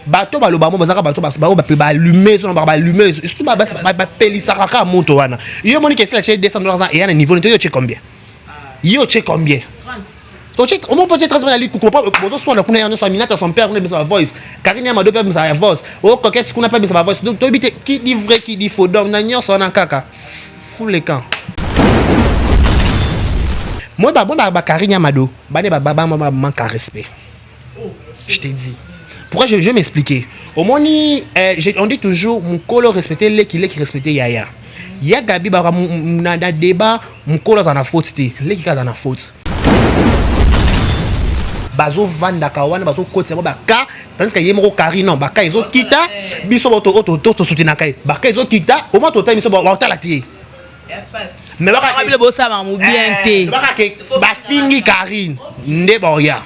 bato baloba mo bazaka bato ba allumer son ba allumer surtout ba pelisaka ka moto wana yo moni que c'est la chez 200 $ et à un niveau tu sais combien yo tu sais combien 30 tu on peut transmettre la ligue pour pas besoin soit la kuna yana soit minata son père on a voice Karine Amado père sa voice o coquette qu'on a pas sa voice donc tu habite qui dit vrai qui dit faux donc na nyonso na kaka fou les camps moi ba Karine Amado ba manque à respect je te dis pourquoi je vais m'expliquer au moins on dit toujours mon colo respecter les qui respecter Yaya ya Gabi ba na débat mon colo dans la faute les qui dans la faute bazo vanda kawana bazo kote ba ka tandis que yemo Karine non ba ka izo kita biso auto soutenir kai ba ka izo kita au moins total biso ba otala tie mais ba ka le bossa ma mu bien té ba ka ba fingi Karine nde boya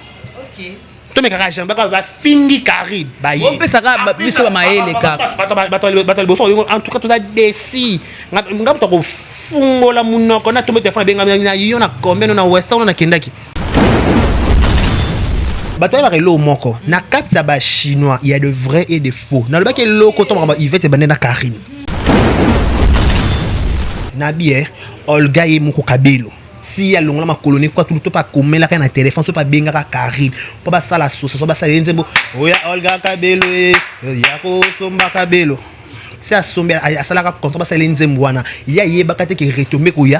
OK to me kaka jamba ba fingi Karine ba yi on peut ça ba biso ba maele ka bato bosso en tout cas tout a déci ngam to ko fungola munoko na to me téléphone benga na yo na combien na western na kendaki bato ba relo moko na katsa ba chinois il y a de vrais et de faux na le ba ke loko to ba Yvette banena Karine na bien Olga et Moko Kabelo si ya longola ma colonie quoi tout pas komela ka na téléphone so pas benga ka Karine po ba sala so ba sala nzembo oya Olga Kabelo ya ko somba Kabelo si a somba a sala ka contre ba sala nzembo wana ya yeba ka te ke retomber ko ya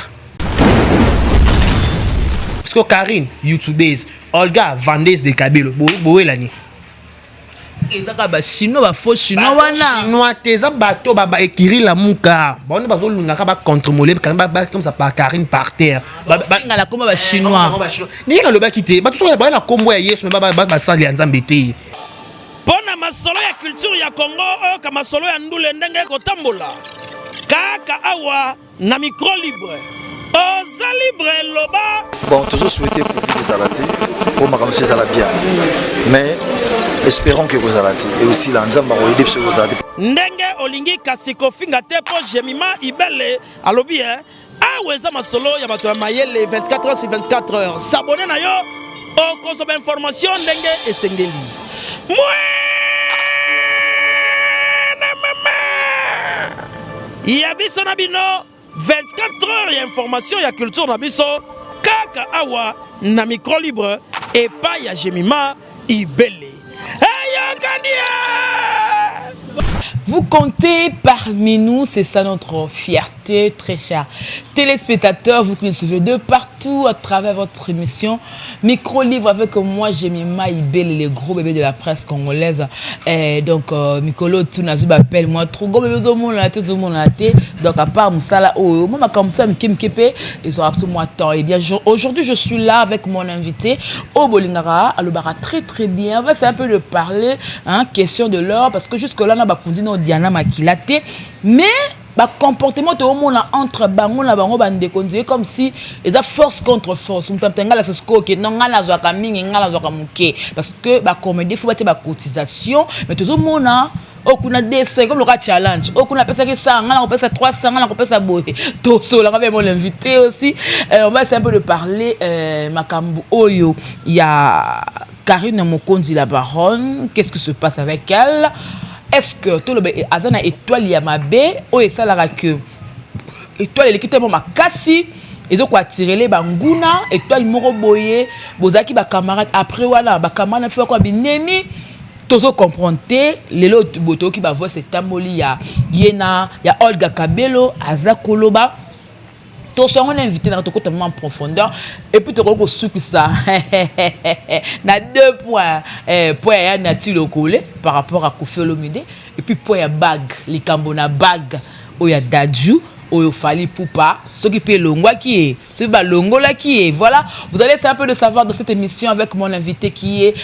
parce que Karine youtubeuse Olga vendeuse de Kabelo boela ni ezaka ba chinois ba faux chinois wana chinois teza bato ba écrire la muka ba on ba zo lunga ka ba contrôler comme ça par Karine par terre ba ngala comme ba chinois ni na le ba kité ba tout ba na kombo ya Yesu ba sali ya Nzambe te pona masolo ya culture ya Congo ka masolo ya ndule ndenge ko tambola kaka awa na micro libre Oza libre loba. Bon, toujours souhaité pour vous des alati, pour ma campagne à la bien. Mais espérons que vous alati et aussi la nzamba va aider sur vos alati. Ndenge olingi kasiko finga tepo jemima ibele alobi aweza masolo ya bato ya mayele 24 heures sur 24 heures. S'abonner na yo o consomme information ndenge esengeli. Yabiso na bino 24 heures et information ya culture na biso kaka awa na micro libre et pas ya Jemima Ibele. Vous comptez parmi nous, c'est ça notre fierté, très chers téléspectateurs, vous qui nous suivez de partout à travers votre émission Micro-Livre avec moi, Jemima Ibele, les gros bébés de la presse congolaise. Et donc, Mikolo Tunazu appelle moi, trop gros bébés au monde, tout le monde a été. Donc, à part Moussala, moi, comme ça, ils ont absolument tort. Et bien, aujourd'hui, je suis là avec mon invité, Obolingara, Alobara, très très bien. On va essayer un peu de parler, hein, question de l'heure, parce que jusque-là, on a continué Diana Makilate, mais comportement de monde entre bango na bango bande konzi comme si et da force contre force mtamtenga la sosiko ke non ngala zo ka mingi ngala zo ka muke parce que ba comédie faut ba cotisation mais tout le monde okuna DC comme le challenge okuna pesa que 100 ngala on pesa 300 ngala on pesa boé tout ça là avec mon invité aussi on va essayer un peu de parler makambu oyo il y a Karine Mokonzi la baronne, qu'est-ce qui se passe avec elle? Est-ce que tout le azana étoile yamabe ou est ça la que étoile l'équipe tellement makasi ils ont quoi tirer les banguna étoile moro boye bozaki ba camarade après voilà ba camarade fait quoi binemi tozo comprendre les autres boto qui ba voir c'est tamboli ya yena ya Olga Kabelo azakoloba. On est invité dans notre côté en profondeur et puis tu as que ça na 2 points point ya nature collé par rapport à Koffi Olomide et puis point ya bag les cambona bag oya Dadju oyo Fally Ipupa ce qui peut longwa qui est ce qui va longola qui est voilà vous allez essayer un peu de savoir dans cette émission avec mon invité qui est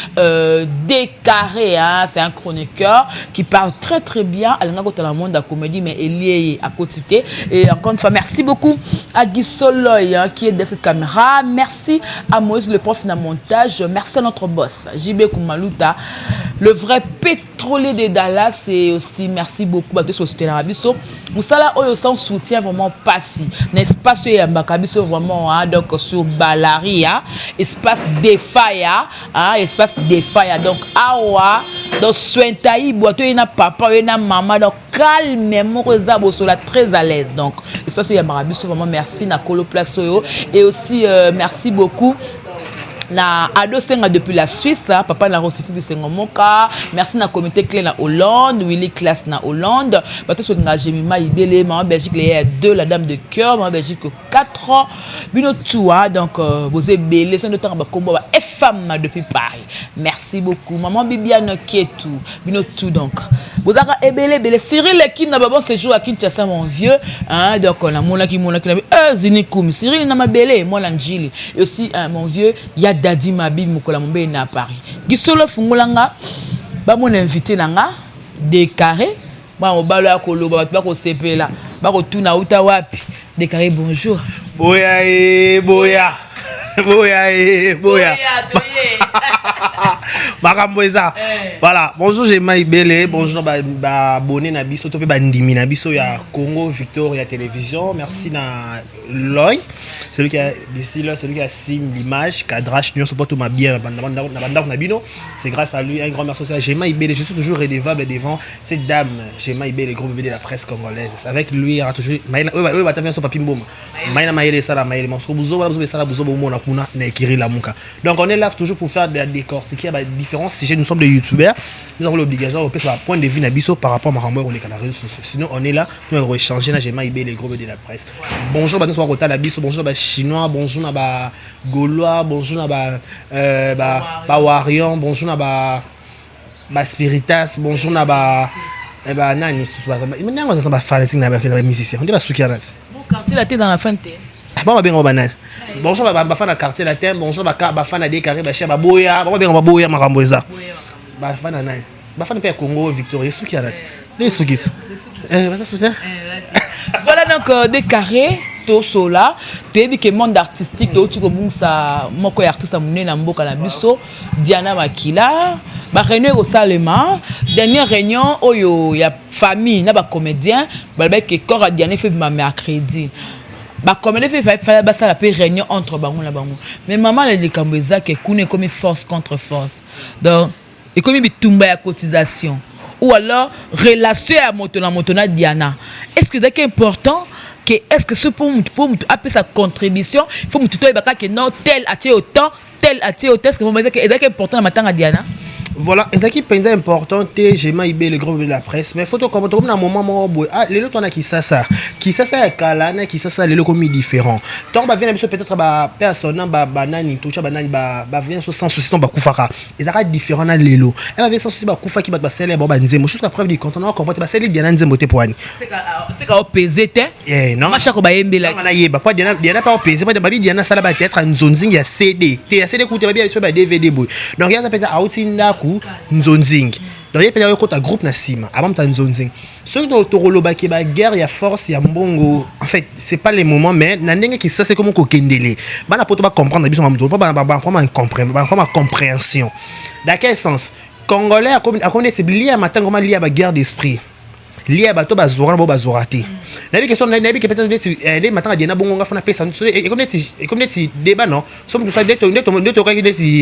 Décarré hein? C'est un chroniqueur qui parle très très bien à la monde de la comédie mais il est à côté et encore une fois merci beaucoup à Guy Soloy hein, qui est de cette caméra merci à Moïse le prof de montage merci à notre boss JB Kumaluta le vrai pétrolier de Dallas et aussi merci beaucoup à tous ceux qui soutiennent Rabiso Moussala Oyo sans soutien vraiment passé n'est-ce pas Yambakabiso vraiment hein, donc sur Balaria espace Defaya hein, espace Defaya donc awa donc sointaï boito na papa na maman donc calmement Rosabo sola très à l'aise donc j'espère que ya marabiso vraiment merci na kolo place et aussi merci beaucoup na ado senga depuis la Suisse papa na recette de Sengomoka merci na comité clé na Hollande Willy classe na Hollande bato so nga Jemima Ibele ma Belgique les 2 la dame de cœur ma Belgique 4 bino toi donc vous êtes belé son de temps ba kombo ba femme depuis Paris merci beaucoup maman Bibiane Kietou bino tout donc vous avez belé Cyril qui na bon séjour à Kinshasa mon vieux hein donc on a mona qui Zinikoum Cyril na ma belé moi l'Angile et aussi mon vieux ya Dadi Mabi Mukola Mombe na Paris. Gisolo fungulanga ba mon invité nanga décaré ba obalo ya koloba ba ko sepela ba ko tuna uta wapi décaré bonjour. Boya Makambo eza. Voilà, bonjour Jemima Ibele, bonjour ba abonné na biso to pe ba ndimi na biso ya Congo Victoria Télévision. Merci na Loy, celui qui a décidé là, celui qui a signé l'image, cadrage, nous supporte ma bien na bino. C'est grâce à lui un grand merci à Jemima Ibele. Je suis toujours redevable devant cette dame Jemima Ibele, le gros bébé de la presse congolaise. Avec lui il y a toujours Maïna va t'avoir son papi mboma. Maïna Maïle ça la Maïle mon buzo ça la buzo na kuna na ekiri la muka. Donc on est là toujours pour faire des décortiquer la différence. Si nous sommes des youtubeurs, nous avons l'obligation de faire un point de vue nabiso par rapport à Marambo on est à la réseau social. Sinon on est là nous allons échanger na Jemima Ibele, les gros bébés de la presse. Bonjour ba nous sommes à nabiso, bonjour ba chinois, bonjour na ba gaulois, bonjour na ba warion, bonjour na ba spiritas, bonjour na ba nani maintenant ça va faire signe na ba musicien. On dit ba soukiana. Bon quartier la tête dans la fin de bon bien banane. Bonjour ba fan na quartier latin, bonjour ba fan na décaré ba chien ba boya, ba boya makambo eza. Ba fan na nani. Ba fan pe Congo Victoria soukiana. Les soukis. Ça soutient. Voilà donc décaré to sola to que monde artistique to tu comme ça moko artiste amune na mboka na biso Diana Makila ba réunion au Salema dernière réunion oyo ya famille na ba comédien ba que corps Diana fait ma mercredi ba comédien fait ba ça la réunion entre bango na bango mais maman le likambo eza que kune comme force contre force donc et comme bitumba ya cotisation ou alors relation à motona Diana est-ce que c'est important que est-ce que ce pour appeler sa contribution il faut tout que non tel attire autant tel attire autant est-ce que c'est important dans matin à Diana voilà ezaki penza important te Jemima Ibele le groupe de la presse mais photo comme na moment mo boy ah lelo tona qui ça ya kalana qui ça lelo comme différent donc ba vient peut-être ba personne ba banani toucha banani ba vient sans souci ton ba kufaka ezaka différent na lelo elle va venir sans souci ba kufa qui ba célèbre ba nzembo jusqu'à preuve du content on comprend ba célèbre bien nzembo te poani c'est ka opéser te non macha ko ba yembela na yeba pas Diana pas opéser pas ba Diana sala ba théâtre nzonzing ya CD te ya CD écouter ba bien sur ba DVD boy donc il y a peut-être outinda Nzonzing donc il y a peut-être un groupe na sima avant ta Nzonzing ceux qui toroloba ki ba guerre ya force ya mbongo en fait c'est pas les moments mais na ndenge ki ça c'est comme ko kendele bana poto ba comprendre biso mamto pas ba compréhension dans quel sens congolais a connait c'est lié à matin comment lié à ba guerre d'esprit lié à bato bazora bo bazorate na bi question na bi que peut-être les matin à Diana bongo nga fona pesa et comme les débat non somme tout ça de to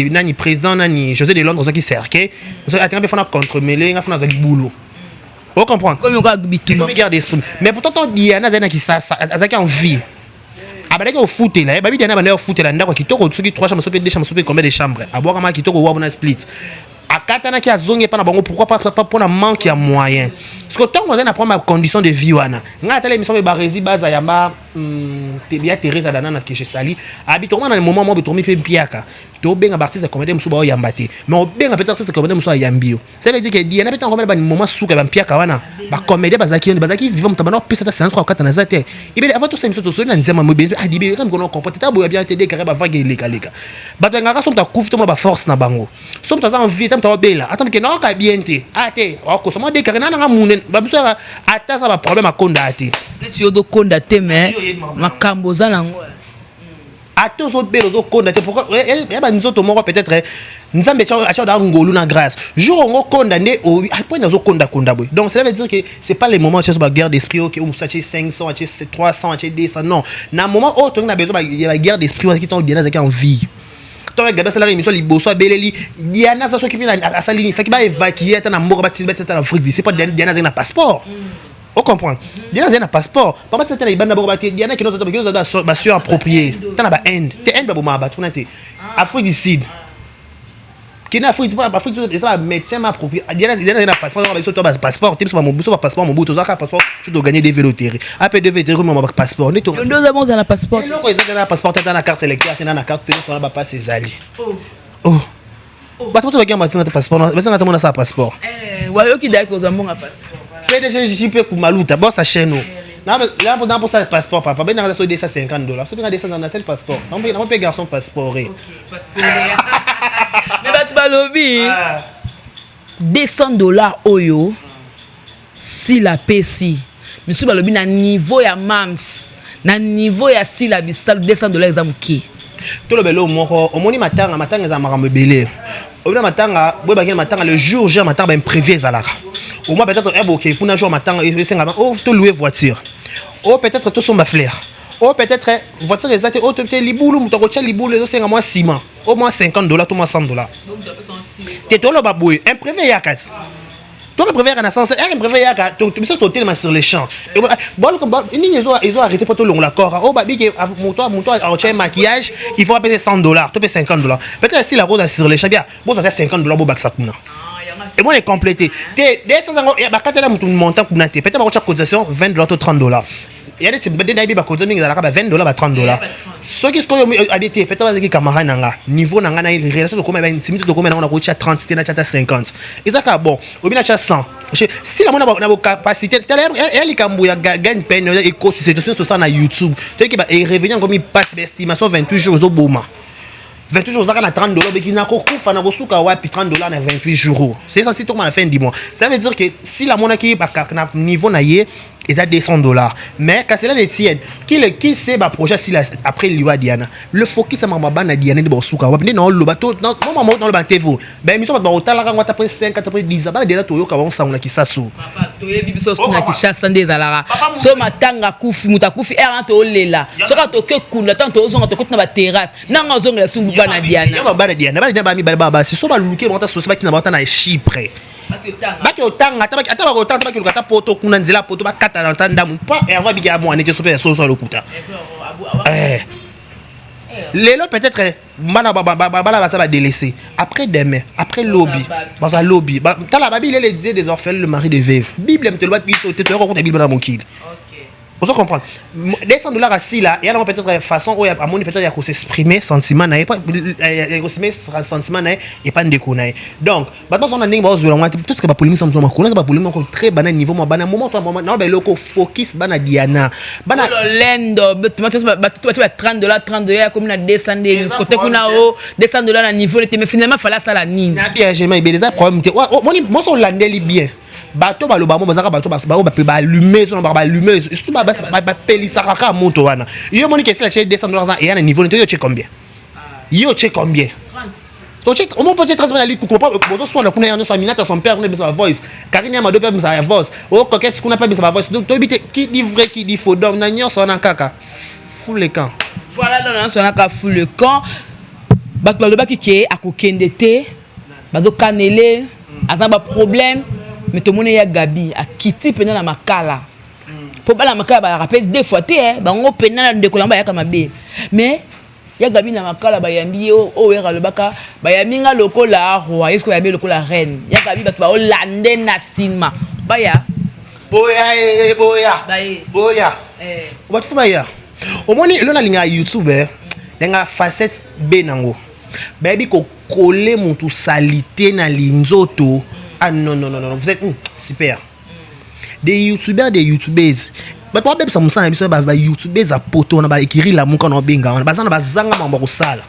nani président nani José de Londres qui cerqué so attendre fona contre mêler nga fona za boulot on comprend comme quoi bitumba guerre d'esprit mais pourtant Diana zana qui ça azaki en vie abadaki au foot là babi Diana bana au foot là ndako kitoko tsuki 3 chambres sope 2 chambres sope combien de chambres aboka ma kitoko wa bona split akatana ki azonge pa na bango pourquoi pas pour na manque ya moyen parce que tant on a prendre ma condition de vie wana nga tala émission ba rési baza yamba Tebia Teresa dana na que je sali habite on a un moment mo bitomi pe mpiaka to benga artiste comédien musu ba yambate mais on benga peut-être artiste comédien musu yambio ça veut dire que Diana peut en ba moment suka ba mpiaka wana ba comédien bazaki vivant mutabana pesa 5 3 4 na zate ibe avant tout ça émission to so na nzema mo benzo adibe comme qu'on comprend ta boya bien te déclarer ba vague leka ba nga so ta kufi to ba force na bango so ta envie ta bela attends que non ka bien te ate ko so mo déclarer na nga munen ba biso ata ça ba problème a konda ate tu yodo konda te mais makambo za nango ate zo belo zo konda te pourquoi ya ba nzoto moko peut-être nzambe cha da ngolu na grâce jour ngo konda ne o après na zo konda boy donc cela veut dire que c'est pas les moments de la guerre d'esprit OK ou ça 500 300 200 non na moment où tu as besoin de la guerre d'esprit qui t'ont bien en vie toi Gabi ça la émission liboso beleli Diana ça qui vient à sa ligne fait qu'il va évacuer dans mboka battre dans Afrique c'est pas Diana a un passeport. On comprend. Diana a un passeport. Papa c'est une bande d'abord Diana qui nous a ba sur approprié. T'as ba Inde. T'es Inde ba ma ba tourner Afrique du Sud. Qui n'a Afrique pas Afrique ça médecin m'a approprié. Diana a un passeport avec toi passeport, tu mon bout passeport mon bout tu as passeport tu dois gagner des vélotéries. Après de vélotéries mon passeport. Nous avons un passeport. Non, ils ont un passeport, t'as la carte électorale, t'as la carte on va pas ses alliés. Oh. Bah toi tu vas gagner un passeport, mais ça n'a pas passeport. Ouais, qui d'accord aux amants à passeport. PDG JP pour Malouta, bon ça chez nous. Là pour ça passeport papa, ben dans ça $250. Ça tu as $200 dans le passeport. On peut garçon passeport. OK, passeport. Mais bah tu vas lobby. $200 oyo si la PC. Monsieur balobi na niveau ya mams, na niveau ya si la bisal $200 ezamuki. To lo belo moko, omoni matanga za makambo belé. Obina matanga, boy ba matanga le jour j'ai matanga ba imprévu ezalaka. Au moins peut-être OK pour un jour matanga esenga oh to louer voiture. Oh peut-être to somba flair. Oh peut-être voiture ezate oh to libulu mutoko tia libulu esenga moi ciment. Au moins $50 to moins $100. Donc tu to lo ba boy, imprévu ya kati. Toi, le préfère en essence, un préfère tu me toi tellement sur les champs. Bon, ils ont arrêté pour tout le long l'accord. Oh, bah, mon toi, en maquillage, il faut payer $100, tu payes $50. Peut-être si la rose sur les champs, bien, bon, ça fait $50 pour Baksakuna. Et moi, les compléter. Dès ça, il y a quand elle a mon montant pour nater. Peut-être que cotisation $20 ou $30. Il y a des gens qui cotisent $20 $30. Ceux qui sont habités, peut-être que camarades nanga niveau nanga na relation de combien ben simite de combien on a coaché 30 c'était na 50. Et ça bon, au bien na 100. Si la mona na capacité, elle kambu ya gagne peine et cotiser tout ça na YouTube. Tu qui va revenir comme il passe estimation 28 jours au boma. 28 jours na $30 mais qui na kokufa na bosuka wapi $30 na 28 jours. C'est ça c'est tout à la fin du mois. Ça veut dire que si la mona qui na niveau na yé et ça $200 mais quand cela les tienne qui c'est ba projet si après liwa Diana le focus ça mama bana Diana de bosuka wa non lo bato non maman dans le batevo ben mission ba otala ka ngata après 5 après 10 ba de la toyoka ba on ki sasu papa toyebi biso na kishasa ndezalaka so matanga kufi mutakufi to lela so ka to ke kunda tant to zonga to kotuna ba terrasse nanga zonga la sumbu bana Diana ya bana Diana ba mi ba si so ba luke ba ta so ba kina ba ta na Chypre baki otanga ata ba otanga baki lukata poto kuna nzela poto ba kata na tandamu pa et avoir bigi amo anete so pe so lokuta lelo peut-être bana ba ça va délaisser après demain après lobby dans un lobby ta la Bible elle disait des orphelins le mari de veuve Bible me te doit puis sauter tu raconte Bible dans mon kid. Vous comprenez $200 assis là il y a peut-être façon où à mon peut-être il y a qu'on s'exprimer sentiment na pas exprimer sentiment na et pas déconner donc maintenant on a ninga bazula tout ce que ba polémique sont ba polémique très banal niveau moi banal moment non ba loko focus bana Diana bana lendo tu $30 comme na $200 côté kuna o $200 na niveau mais finalement fallait ça la nini na bien j'ai mais des problèmes moi son landeli bien bato baloba mo bazaka bato ba ba allumer son ba allumer surtout ba pelisa kaka moto wana yo moni que c'est la chez $200 et à un niveau yo check combien yo check combien 30 to check on peut check transmettre ali kuko pas bozo soit la kuna yana soit minata son père ne sa voice Karine ma do père sa voice o coquette kuna pas sa voice donc to bité qui dit vrai qui dit faux donc na nyonso na kaka full le camp voilà dans nyonso na ka full le camp bato baloba ki akokende te bazo kanele azaba problème mais tout le monde ya Gabi a quitté pendant la makala pour ba la makala ba rappelle deux fois te ba ngo pendant la ndekolamba ya kamabe mais ya Gabi na makala ba yambi o era le baka ba yaminga lokola roi est-ce que ya be lokola reine ya Gabi ba to lande na sima ba ya boya ba tu ba ya au moins le na linga YouTube nga facette be nango baby ko coller mon tout salité na linzoto. Ah non, vous êtes super. Des youtubeurs, des youtubeuses. Mais pour ça me semble que les youtubeuses à poto, on a écrit la mouka, on a benga, on a besoin de zanga mambo sala.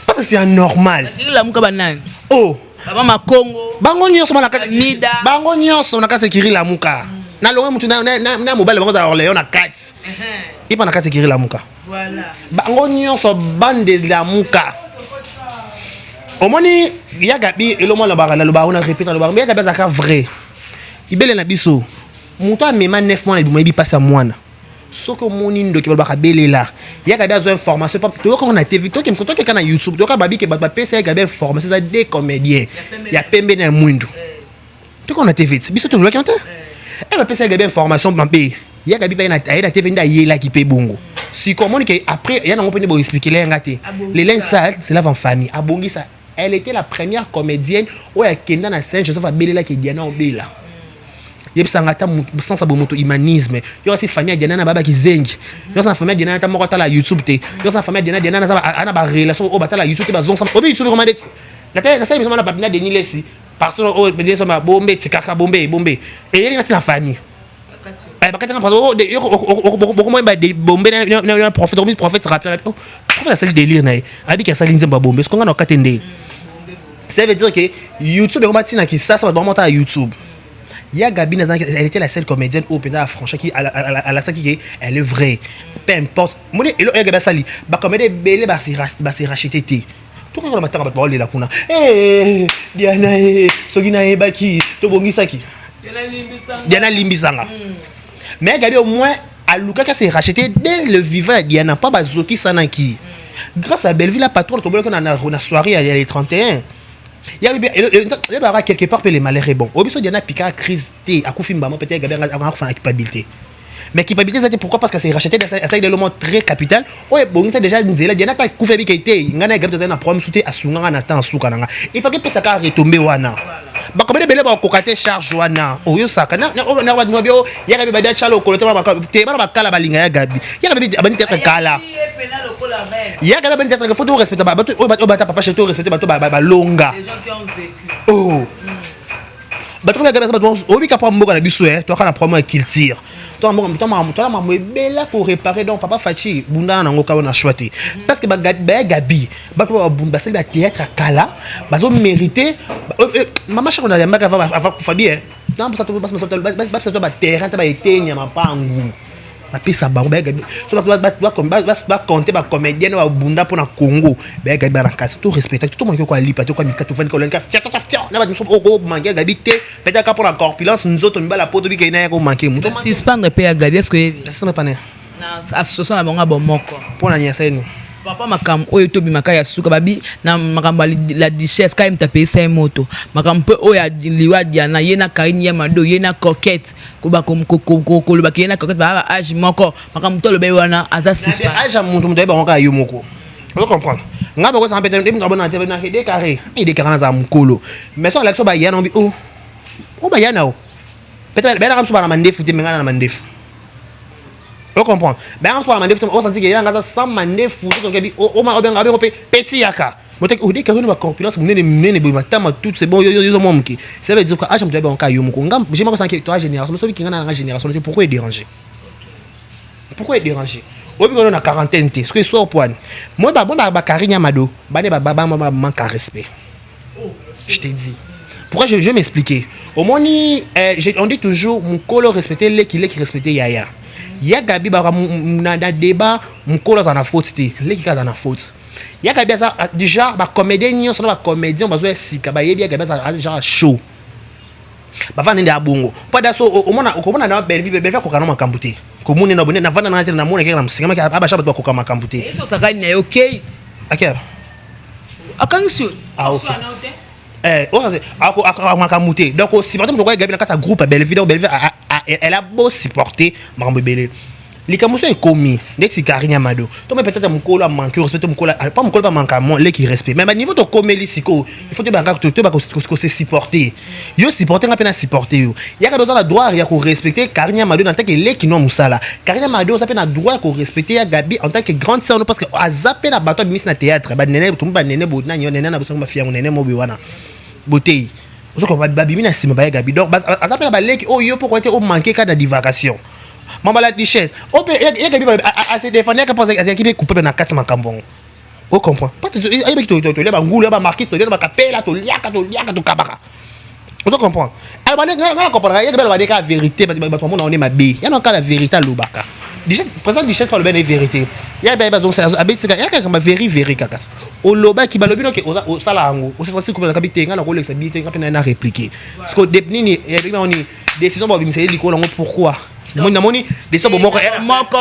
Parce que c'est normal. La mouka banane. Oh. Baba Makongo. Bango nyonso na kasa Nida. Bango nyonso na kasa écrit la mouka. Na longa mutu na mobile bango za Orléans na 4. Il pas na kasa écrit la mouka. Voilà. Bango nyonso bande la mouka. Au moins il y a Gabi et le monde on a répété le bar mais Gabi ça vrai ibele na biso monta même 9 mois il passe à moine ce que mon indo qui va babeler là il y a besoin d'informations pas toi quand on a TV toi qui me toi quand na YouTube toi quand babi qui ba PC il y a besoin d'informations ça des comédiens il y a pembe na mundo toi quand on a TV biso to loki ante et ba PC il y a besoin d'informations bampé il y a gabi na TV nda yela qui pe bongo si comment que après il y a on peut nous expliquer les ngate les lens sales c'est là en famille abongi ça elle était la première comédienne où elle kenda na scène Joseph Abelela qui Diana Obela yebisangata sans sa bomoto humanisme yo aussi famille Diana na baba ki zengi yo sa famille Diana ta moko ta la YouTube te yo sa famille Diana na ana ba relation au bata la YouTube te ba zong sa obi YouTube comment dit na sa mission na babina Denis Lesi partout au BDS ma bombe tikaka bombe et il na famille bakati na parole yo beaucoup moins ba bombe na prophète rappelle prophète ça délire na abi ki ça linze ba bombe ce qu'on a na katende ça veut dire que YouTube est rebattu na qui ça va monter à YouTube. Il y a Gabi elle était la seule comédienne au pénal franchement qui à la qui elle est vraie. Peu importe. Moi et le Gabi Sali, ba comédie belé ba se racheter té. Tout quand on va t'en parler là kuna. Eh Diana Sogina Baki to bongisa ki. Diana Limbisanga. Mais Gabi au moins à Luka qui s'est racheté dès le vivant Diana pas bazoki sanaki. Grâce à Belleville la patronne to qu'on a na soirée il y a les 31. Il y a quelque part les malheurs est bon. Au besoin d'y a piqué crise à Koufim Bama peut-être Gabi a fait culpabilité. Mais culpabilité c'était pourquoi parce que c'est racheté ça c'est des éléments très capital. Oh bon c'est déjà une zéla d'y a pas Koufé qui était ngana Gabi dans un problème souté à Sunga na temps souka nanga. Il faut que ça ka retomber wana. Ba comme des belé ba kokaté charge wana. Oh yo ça kana na wa nobio ya Gabi ba dia chalo ko te ba kala balinga ya Gabi. Ya Gabi abani tête kala. Il y a quand même des gens faut respecter papa chez toi respecter ba longa les gens qui ont vécu oh bato ka gaba bato obi ka prendre na biso toi kana prendre qu'il tire toi maman bela pour réparer donc papa Fachi bunda na ngoka na choité parce que ba Gabi bato ba sel ba théâtre kala bazo mériter maman chako na yamba avant ku Fabien non ça to ba terrain ta ba etenya mapangu apesa bango ba Gabi so ba compter ba comédienne wa bunda pour na Congo ba Gabi na kasi tout respecter tout monde ko lipa to ko mikatu vani ko lenka fiat na ba so o manquer Gabi te peut-être pour la corpulence nous autres ba la poto bi kaina ko manquer muto suspendre pe Gabi est-ce que ça me pas na association na bango bon moko pour na nyasa ni papa makam oyo to bimaka ya suka babi na makamba la duchesse ka imta pesa moto makampe oyo liwa Diana yena Karine Mado yena coquette ko ba ko ba yena coquette ba age moko makam to lo be wana aza sispa age muntu muto ba ngoka yo moko vous comprenez ngaba ko sa pete ndimi ngabo na tebe na de carré et de carré za mkolo mais so Alexo ba yana bi o ba yana o peut-être ba na kamso ba na mandefu te mengana na mandefu. Vous comprenez? Ben on se parle de on sent qu'il y a un gars sans mandefu donc on m'a bien rabé petit yaka. Moi tu dis que nous va corpulence nous ne matama tout c'est bon yo mo mki. Ça veut dire que age mtu ba yo mko ngam j'ai pas senti toi génération mais celui qui ngana na génération pourquoi est dérangé? Pourquoi est dérangé? Obi on a quarantaine ce que soit point. Moi ba Karine Mado, ba manque à respect. Je te dis. Pourquoi je vais m'expliquer. Au moins on dit toujours mon colo respecter les qui respecter Yaya. Ya Gabi ba na débat mukolo za na faute te les qui za na faute ya Gabi za déjà ba comédien nyonso na ba comédien bazo esika ba yebi ya Gabi za genre show ba vanda nda bongo pada so omona na Belleville ko kana makambu te ko muni na bone na vanda na mona ke na msinga ka aba shaba ko kama makambu te eso sakani na okay akera akangisio makamute donc si par exemple Gabi na kasa groupe Belleville elle a beau supporter makambo belé likamuso est commis dès que Karine Mado toi peut-être mukolo a manqué respect mukolo pas mukolo pas manquement les qui respect mais niveau de comédie siko il faut te banka que se supporter yo supporter ngapena supporter yo ya ka besoin de droit ya ko respecter Karine Mado en tant que les qui non musala Karine Mado ça peut na droit ko respecter ya Gabi en tant que grande sœur parce que a zappé na bato miss na théâtre ba nene tout ba nene bo na nene na besoin ba fia nene mo bi wana beauté parce que babi na sima ba Gabi donc a zappé na ba les oh yo pourquoi au manquer cas de divagation maman la duchesse ope ya Gabi a se défendre ka penser à équipe couper na 4 makambon o comprend pas to le ba ngulu ba marquis to le ba kapela to liaka to kabaka o to comprend alors ba nga comprendre ya Gabi ba de ka vérité ba to mona on est mabe ya non ka la vérité lobaka duchesse présent duchesse par le ben vérité ya ba zo ça abetika ya ka ma vérité kaka o loba ki ba lobi no ke o sala ngo o se sensi couper na kabite nga na ko le sabite nga pena na répliquer parce que depuis ni on décision ba bimiseli liko na pourquoi namoni des moko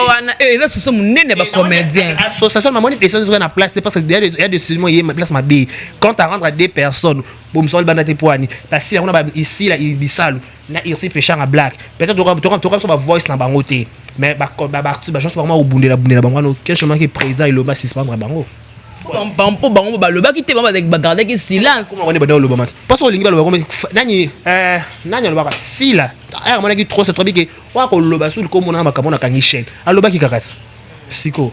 wana eza soso munene ba comédien association namoni des choses na place parce que il y a des situations il y a place ma bi quand tu rentres à deux personnes bom sol banda te poani parce que on a ici là ibisalu na ici péchant à black peut-être tu sur ma voice na bango te mais ba chance vraiment au bundela bango no quel chemin qui président il va suspendre bango Pampo bango baloba ki te ba garder ki silence. Comment on est badao loba mat. Parce que lingi baloba nani loba sila. Aya mona ki trop c'est trop big wa ko loba sul ko mona makamona kangi chaîne. Aloba ki kakati. Siko.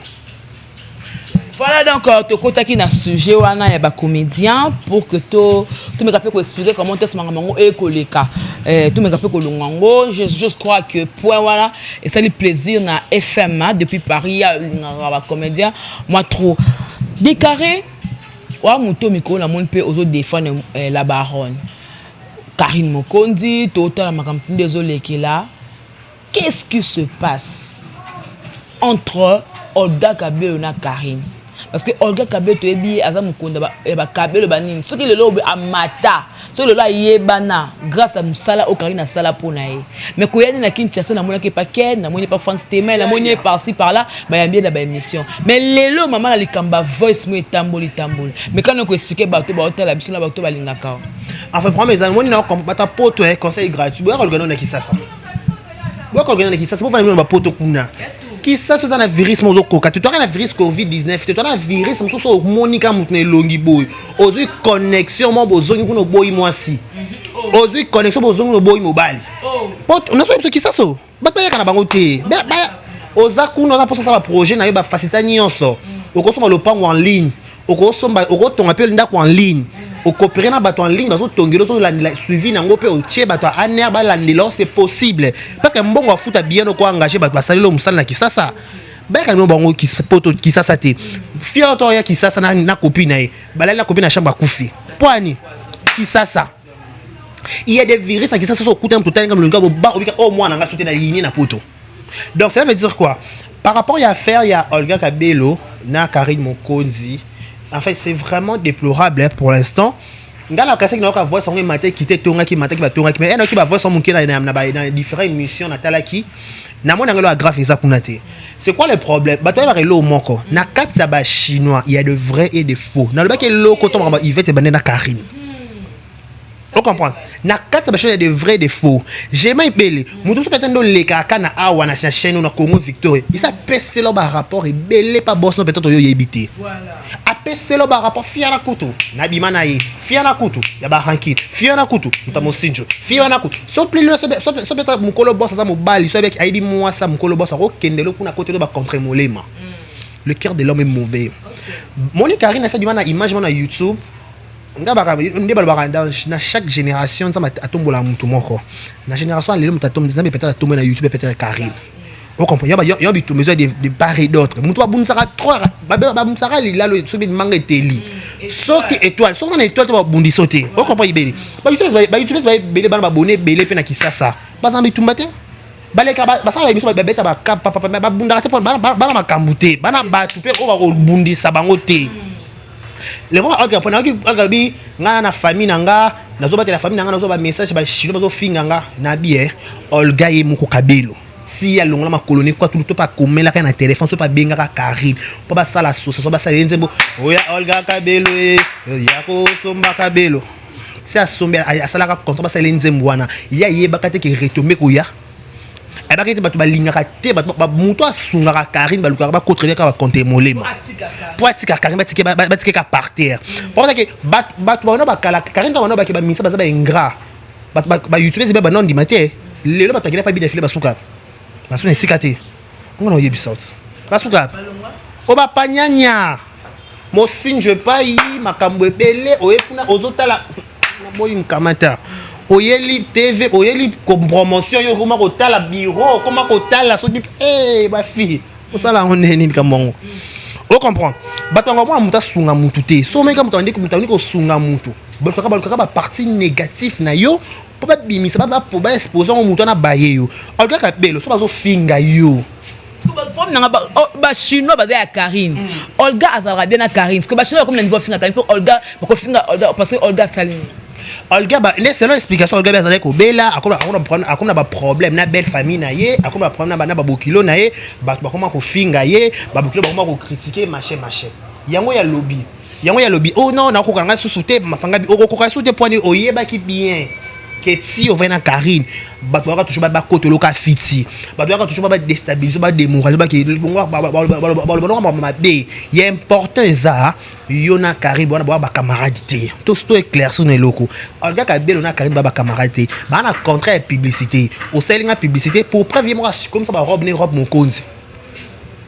Voilà donc to kotaki na sujet wana ya ba comédien pour que to me capable ko expliquer comment est-ce mango e koleka. To me capable ko longango, je crois que point voilà et ça le plaisir na FMA depuis Paris ya ba comédien moi trop décarré wa muto miko la mon pe ozo défendre la baronne Karine Mokondi total makampu désolé qui là qu'est-ce qui se passe entre Olga Kabelo na Karine parce que Olga Kabelo to ebi aza mukonda ba Kabelo banini soki le lobe amata so le la yebana grâce à musala o Karine sala pona e mais ko yani na Kinshasa na mona ke pa Ken na mona pa France Temel na mona par-ci par-là ba yambie na ba émission mais lelo maman la likamba voice mo tamboli mais quand on ko expliquer ba to ba hôtel biso na ba to ba lingaka enfin premier les amis na bata poto conseil gratuit bo organiser na Kisasa bo organiser na Kisasa bo fa na ba poto kuna qui ça c'est un virus mozo coca tu as un virus Covid-19 tu as un virus mozo monika mutne longi boy ozu connexion mo bozongi kuno boy mwasi ozu connexion bozongi no boy mobile pot on a so qui ça so ba ya kana bango te ba oza kuno na posa sa projet na yo ba faciliter nyonso okosoma lopango en ligne okosomba okotonga pe ndako en ligne coopérer na bato en ligne bazo tongelo so la suivi nango pe otie bato aner ba landelo c'est possible parce que mbongo afuta bien ko engager bato basalelo musala na Kisasa ba ka no bango ki poto Kisasa te fier to ya Kisasa na copine na balali na copine na chambre akufi poani Kisasa il y a des virus na Kisasa so kuta mtotal ngam longa ba obika au moins nga soute na ligne na poto donc ça veut dire quoi par rapport à affaire il y a Olga Kabelo na Karine Mokondi. En fait, c'est vraiment déplorable pour l'instant. Ngala kasa ki na ka voix son maté qui tonga ki maté ki ba tonga ki mais eno ki ba voix son munke na différentes émissions na talaki na mona ngelo grave ça kunate. C'est quoi le problème? Ba to ba relo moko. Na katsa ba chinois, il y a de vrais et de faux. Na le ba ke loko to ba Yvette Bande na Karine. On comprend. Na katsa ba chinois, il y a de vrais et de faux. J'aime belé. Mutu so petendo le kaka na awa na chaîne na Congo Victoria. Il ça pèse lo ba rapport et belé pas boss no peut-être yo yebité. Voilà. C'est le rapport fiana kutu na bimana yi fiana kutu ya ba hanki fiana kutu mutamo sinjo fiana kutu so plus le so beta mukolo boss za mobali so avec aibi mwasa mukolo boss ko kendelo kuna côté ba contre molema le cœur de l'homme est mauvais Moni Karine ça bimana image na YouTube ngaba ndeba ba na chaque génération ça atombola mutu moko na génération lelo mutatom dizambe peut-être atombola na YouTube peut-être Karine. On comprend. Il y a des mesures de part et d'autre. Moutou Boumsara 3, Boumsara il a le soubi de manga teli. Sauf que étoile, sauf qu'on étoile tu vas bondi sauter. On comprend ibeli. YouTube va belé ban abonné belé pe na Kisasa. Ba zambi tumbate. Ba le ka ba ça la émission ba beta ba papa ba bundara te ba ma kambute. Ba na ba tupe ko ba bondi sabango te. Le roi Algabi ngana na famille nanga nazo ba la famille nanga nazo ba message ba chino bazo finga na bien Olga ye muko Kabelo. Si ya longola ma colonie quoi tout pas comme la na téléphone so pas benga ka Karine po ba sala so ba sala nzembo oya Olga Kabelo ya ko somba Kabelo si a somba a sala ka contre ba sala nzembo wana ya yeba ka te ke retomber ko ya e ba ke te ba linga ka te ba muto asunga ka Karine ba luka ba contre ka ba compter molema pratique Karine ba tike ka par terre pour ça que ba ba kala Karine ba no ba ke ba misa ba za ba ingrat ba YouTube ze ba non di matin lelo ba tagela pa bi défiler ba suka parce que c'est cicaté on a eu bisous parce que on va pas nyanya mo singe pas yi makambo ebele oyefuna ozotala na boyi mkamata oyeli TV oyeli promotion yo koma kotala bureau koma kotala so dit ba fille on sala on neni kamongo on comprend batonga mo amuta sunga mutu te so meka mutandi ko sunga mutu baluka ba partie négative na yo pour pas bimisa ba pour ba exposer on mutu na baye yo Olga Kabelo so bazo finga yo ba chinois basé à Karine Olga azara bien à Karine parce que ba chinois comme le niveau finga Karine pour Olga ko finga Olga parce que Olga Saline Olga selon explication Olga bazalaki kobela akona ba problème na belle famille na ye akona ba problème na ba bokilo na ye bato bakoma kofinga ye ba bokilo bakoma ko critiquer machin yango ya lobby oh non na ko kanga susute mapanga bi ko ko susute point oyeba ki bien que si on va na Karine bato baka toujours ba kotoloka fiti bato baka toujours ba déstabiliser ba démoraliser ba ki ba il est important ça yo na Karine bona ba camarade tout éclairci na loko Olga Kabelo na Karine ba camarade ba na contrat publicité au selinga publicité pour prévenir moi comme ça ba robe mon konzi.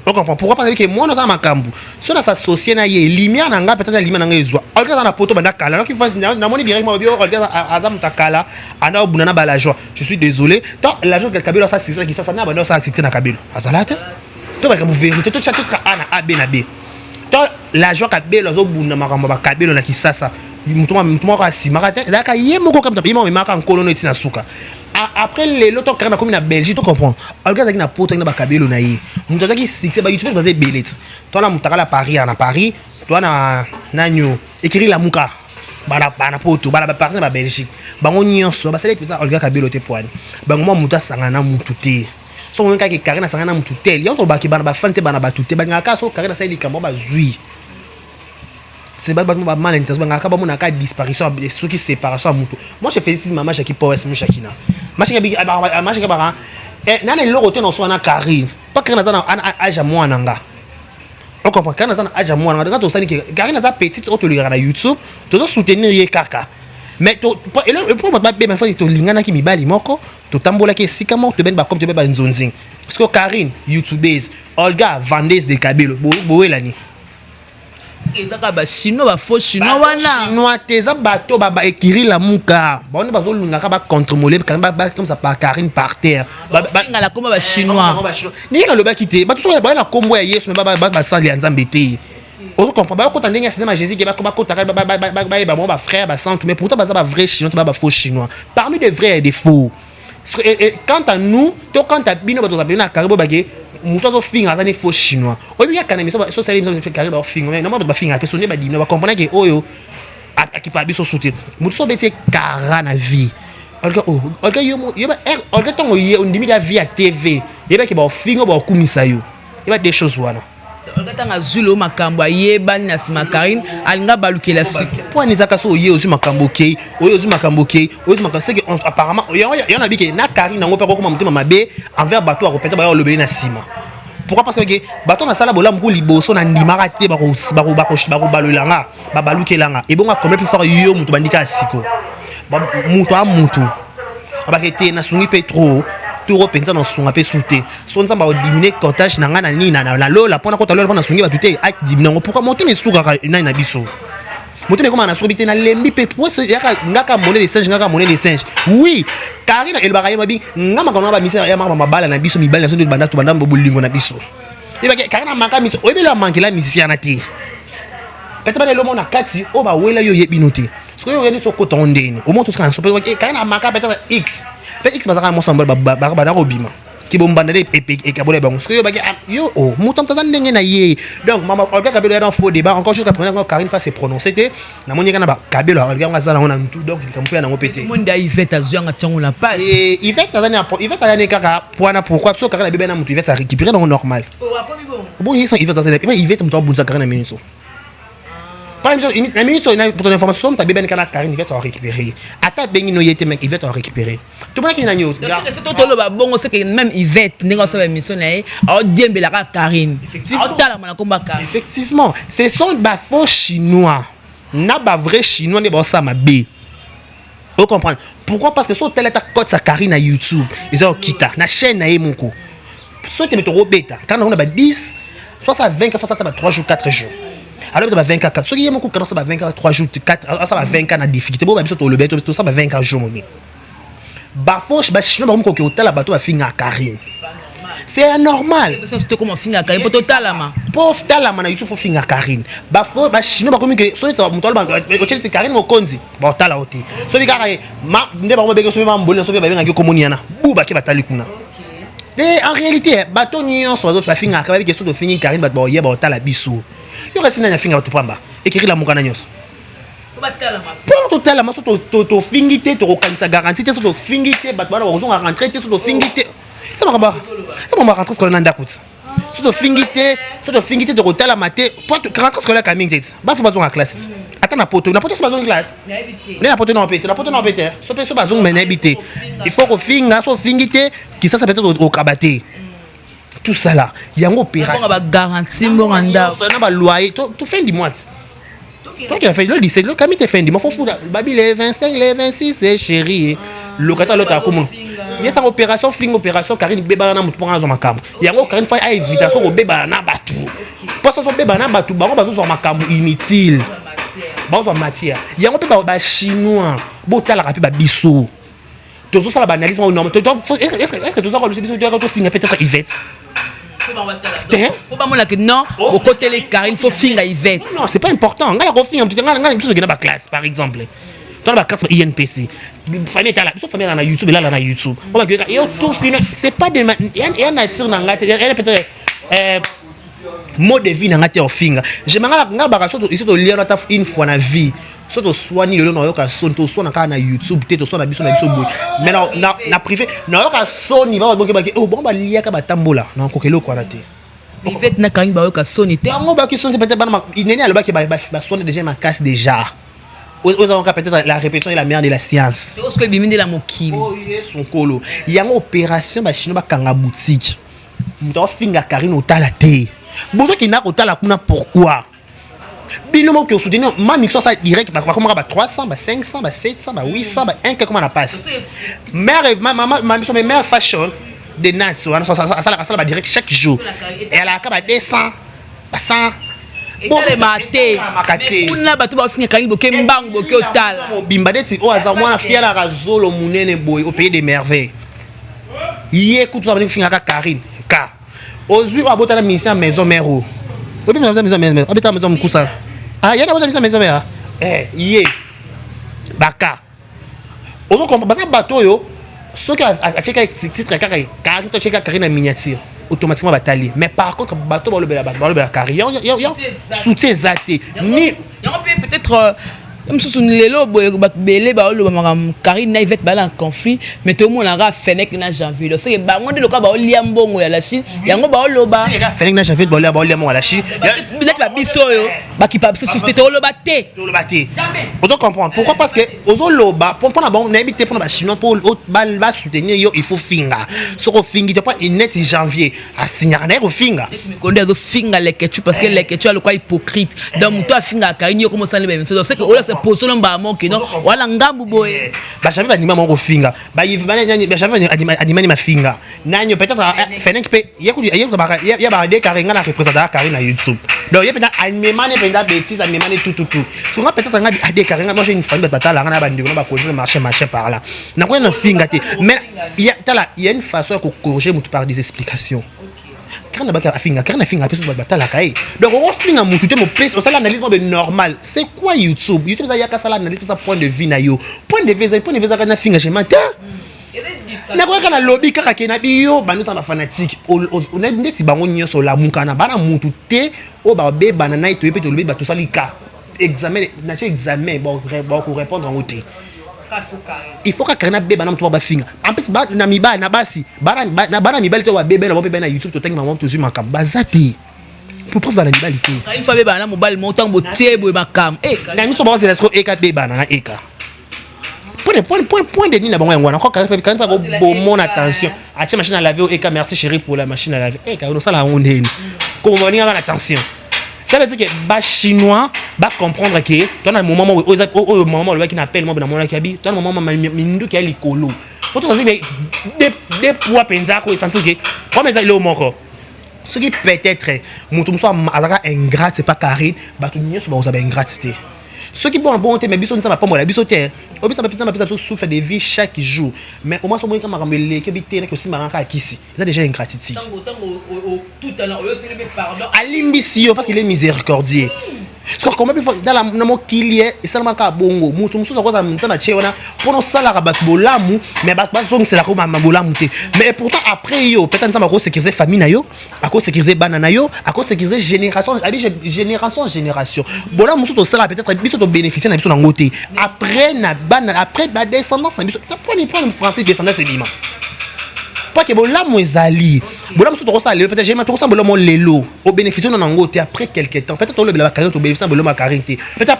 Donc pourquoi parce que moi dans makambu so na s'associer na ye lumière na nga peut-être lumière na nga ezwa Olga na poto banda kala donc il faut na moni directement bio Olga azam takala ana obuna na bala joie je suis désolé tant l'argent que Kabelo ça c'est ça qui ça na banda ça c'est na Kabelo azalate to ba comme vérité to chaque truc ana a b na b tant l'argent Kabelo zo buna makambo ba Kabelo na kisasa mutuma ka simaka la ka ye moko comme tapima mais maka nkolo no itina suka. Après les lotos qui sont en Belgique, tu comprends? Olga Zaki na poto na Kabelo na ye. Muto Zaki six ba YouTube basé belet. Toi na mutaka la Paris na Paris, toi na nanyo écrit la muka. Bana poto, bana partir na Belgique. Bango nyonso, ba sele pesa Olga Kabelo te poani. Bango mo muta sangana mutute. So on ka ke Karina sangana mutute. Yanto ba ki bana ba fante bana batute. Ba ngaka so Karina sa likambo ba zui. C'est pas mal intention ngaka ba mona ka disparition ceux qui séparation mutu. Moi je félicite maman Jackie Powers Mushakina. Machine big machine ba nana loko te no so na Karine. Pas Karine na aja mwana nga. On comprend Karine na aja mwana nga to sani ke Karine na petite auto lira na YouTube, to soutenir ye kaka. Mais to et pour ba be ma fa to lingana ki mibali moko, to tambola ke sika mo to ben ba comme to be ba nzonzing. Parce que Karine YouTubeuse, Olga vendeuse de Kabelo, boelani. ezaka ba chinois ba faux chinois wana chinois teza bato ba ekiri la muka ba on bazolunga ka ba contrôler comme ça par Karine par terre ba ngala comme ba chinois ni na loba kité ba tout ba na kombo ya Yesu ba sali ya Nzambe te on comprend ba ko tandenge cinéma Jésus qui ba ko ta ba frère ba centre mais pourtant ba vrai chinois ba faux chinois parmi des vrais et des faux quant à nous to quand à bino ba to na Karibo ba ke muto finga azani faux chinois obi ya kana miso so sali miso Karibo ba finga mais non ba finga pe sonné ba dino ba comprendre que oyo akipa biso soutenir muto so beti kara na vie olga yo ba olga tongo ye ndimi da vie à TV yeba ki ba finga ba kumisa yo yeba des choses wana olga tanga zulo makambo yeba na sima Karine alinga balukela sik pour nizaka so ye ozu makambo ke ozu makambo c'est que apparemment y en a bi ke na Karine ngo pe ko kuma mutima mabe envers bato a repéter ba yo lobeli na sima. Pourquoi? Parce que bato na sala bola mko liboso na ndimaka te ba ko balolanga ba balukelanga et bon comme plus fort yo mutu bandika asiko mutu a mutu abakete na sungi petro tout penza na sunga pe souté so nzamba o diminuer cortage na ngana ni na lola pona ko talola pona sungi batute a diminuer pourquoi monter mes suka na biso monter comment na sobité na lembi pe pour yaka ngaka monnaie des singes ngaka monnaie des singes oui Karine el bakaye mabi ngama kana ba misa ya mama mabala na biso mibala so banda to banda bolingo na biso ibake Karine maka miso oyebela mankela musicien na ti peut-être le monde na kati o ba wela yo yebinote ce que yo yeni to ko tondeni au moins tout ça so Karine maka peut-être x X bazaka mo samba ba na robima ki bombanda de et kabole bango ce que yo ba yo oh mutam tata ndenge na ye donc mama Olga Kabelo dans faux débat encore chose qu'après quand Karine pas se prononcer te na moni kana ba Kabelo Olga ngazala ngona tout donc kampo na ngopete monde a Yvette azuanga tsango la pas et Yvette azani kaka poana pourquoi parce que Karine bébé na mutu Yvette a récupérer dans normal bon ils sont Yvette azani mais Yvette mutu bunza Karine na miniso par exemple na minute pour ton information ta bébé kana Karine Yvette a récupérer ata bengi no yete mec Yvette a récupérer tout le monde qui n'a nyo c'est tout le babongo c'est que même Yvette n'engo sa émission na a diembela ka Karine effectivement ce sont ba faux chinois na ba vrai chinois ne ba ça ma b vous comprenez pourquoi parce que so telle ta code sa Karine na YouTube ils ont kita na chaîne na yemoko so te meto bêta quand on a ba 10 soit ça 20 fois ça ta 3 jours 4 jours alors tu vas 24 ceux qui aiment quand ça va 24 3 jours 4 ça va 24 na difficulté bon ba biso to le beto tout ça va 24 jours moni ba fauche ba chino ba mko ke otala bato ba finga Karine c'est normal ça c'est comment finga Karine pour total ma pauvre talama na YouTube faut finga Karine ba fauche ba chino ba comme que so ça mutolo ba o cheli Karine mo konzi ba tala oti so bi kaka ma nde ba mo bege so ba mbole so bi ba benga ke komoniana buba ke batali kuna en réalité bato nyon so ba finga ka ba ke so do fingi Karine ba yeba otala biso yo reste na finga bato pamba écrire la mukana nyos Pour total la masse to fingité to kanisa garantie to fingité bat bana ozonga rentrer to fingité ça m'a rentrer scolaire nanda kuti to fingité to total la maté pour rentrer scolaire kaming tete ba faut bazonga classe attends na poto so bazonga classe na poto na pété so pe so bazonga mais na habité il faut ko finga so fingité qui ça peut être au kabaté tout ça là yango opération ba garantie mbonga ça na ba loyer to fin du mois. Toi qui a fait le lycée, le Camille t'es fait, il faut foutre. Babi les 25, les 26, c'est chéri. Le kata l'autre à comment? Il y a cette opération, fling opération, Karine bébé na mutu na zoma kambo. Il y a encore Karine fait à évitation au bébé na batu. Parce que son bébé na batu, bango bazo sur makambo inutile. Bango sur matière. Il y a encore ba chinois, bota la rapide ba biso. Tout ça la banalisme au norme. Est-ce que tout ça le biso tu as fling peut-être Yvette? Faut pas que non, au côté les Karine, il faut finir Yvette. Non, c'est pas important. On a la finir, tu as la classe par exemple. Dans la classe INPC. Famille là, sauf famille na YouTube là na YouTube. On va dire tout fini, c'est pas de il y a nature na ngate, il y a peut-être mode de vie na ngate au finga. Je mangala ngaba so ici to lire une fois na vie. So to soigner le no yoka son to soina ka na YouTube te to soina biso boy. Mais na privé, na yoka soni ba boke ba oh bon ba liaka ba tambola na kokelo ko na te. Yvette na kangi ba yoka soni te. Bango ba ki soni peut-être ba il neni aloba ki ba soigner déjà ma casse déjà. Aux avons peut-être la répétition est la mère de la science. C'est ce que biminde la mokili. Oh yes son kolo. Il y a une opération ba chino ba kanga boutique. Muto finga Karine otala te. Bozo ki na otala kuna pourquoi? Binomo qui soutenir ma mixo ça direct ba comment ba 300 ba 500 ba 700 ba 800 ba 1 comment on passe. Mère ma mixo mère fashion de Nats ça ba direct chaque jour. Et elle a ba 200 ba 100 bon les maté. Kuna ba to ba finir kangi boke mbangu boke otala. Bimba deti o azar moi fiala razolo munene boy au pays des merveilles. Hier écoute ça va finir ka Karine ka. Ozui abota na mission maison mère. Obi maison mère. Abita maison mkusa. Ah, yana abota maison mère. Yé. Baka. Ozo comprend parce que bateau yo ceux qui a checké titre Karine to checker Karine en miniature automatiquement batali. Mais par contre bateau ba le Karine. Yo soutien zaté. Ni peut-être même si lelo belé ba lo Karine na Yvette ba en conflit mais tout le monde a fenek na janvier donc c'est ba monde le ka ba liambongo ya la Chine yango ba lo ba fenek na janvier ba liambongo ya la Chine peut-être ba biso yo ba ki pa biso susciter to lo ba te jamais on doit comprendre pourquoi parce que ozo loba pour na bon na habité pour na chinois pour ba soutenir yo il faut finga so ko fingi pas net janvier a signer na ko finga me connais do finga les ketu parce que les ketu le quoi hypocrite donc toi finga Karine yo comment ça le même c'est que poso lomba moki non wala ngambu boye ba chavi ba nima moko finga ba yiv ba nyanya ba chavi animani mafinga nanyo peut-être fenek pe yeko ba ya ba de Karine na représenter Karine na YouTube donc y'a peut-être animani penda bêtise animani tout so nga peut-être nga de Karine moi j'ai une famille batala nga ba ndiko ba causer marché par là na ko na finga te mais il y a une façon de corriger mutu par des explications. Karine ba finga peso batala kai donc on finga mutu te mo pèse ça l'analyse normal c'est quoi YouTube ça y a ka ça l'analyse ça point de vue na yo point de vue na finga je m'entends na ko kana lobby kaka ke na biyo banu ça ba fanatique on a ndeti bango nyoso la mukana bana mutu te o ba be bana na to yepe to lobby ba to salika examen bon pour répondre en hauteur. Il faut que Karine bébé na ba finga en plus ba na miba na basi bana mibali to wa bébé na bébé na YouTube to tangi maman to zuma kam bazati pour preuve la mibalité Karine fa bébé na mobile montant bo tiebo e makam na mito ba c'est eka bébé na eka point de ligne na bango yango encore Karine pas bon mon attention acha machine à laver eka merci chérie pour la machine à laver Karine ça la ondeni comme on y a attention. Ça veut dire que les Chinois va comprendre que tu as un moment où au moment où qui n'appelle moi dans mon akabi tu as un moment mindu qui est l'écolo faut tout ça dire des poids penza ko sentir que comme ça il est au moko ce qui peut-être mutu soit azaka ingrat c'est pas Karine ba tu nyo so ba ingratité ce qui bon te mais biso nsa ba pas moi la biso te obisa bapisa souffre des vies chaque jour mais au moins so monika makambo leke bitena que aussi maranga akisi c'est déjà ingratitude tout à l'heure pardon alimbisi parce qu'il est miséricordieux parce que comment dans la namo kilie et ça maka bongo mutu musu ko za mutsa na cheona pour no sala ka bat bolamu mais bat bazong c'est la ko mama bolamu te mais pourtant après yo peut-être ça mako sécuriser famille na yo à cause sécuriser banana yo à cause sécuriser génération génération bolamu musu to sala peut-être biso to bénéficier na biso na ngote après na banana après ba descendance na biso prendre français descendance c'est bima pas que bolamu ezali bolamu so to ça le peut-être j'ai ma to ça bolamu lelo au bénéfice na ngote après quelque temps peut-être le la carrière to bénéfice bolamu carité peut-être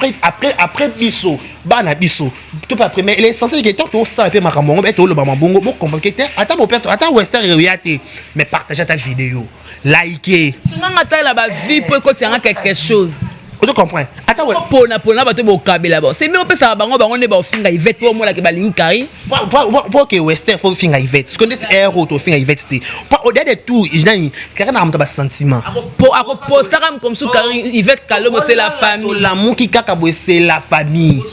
après biso bana biso tout pas après mais l'essentiel que tant to ça pe makambo be to le ba mabongo bo compliqué attends mon père attends western réalité mais partager ta vidéo liker souvent attends la ba vie pour que tu aies quelque chose. tu comprends attends ouais pona bato bo kabela ba c'est mieux pesa bango ne ba finga ivete po mo la ke ba linkari pour que western faut finga ivete ce qu'on dit héros to finga ivete pas au delà de tout il car na mta ba sentiment ako poster comme sous car ivete kalomo c'est la famille l'amour qui kaka bo c'est la famille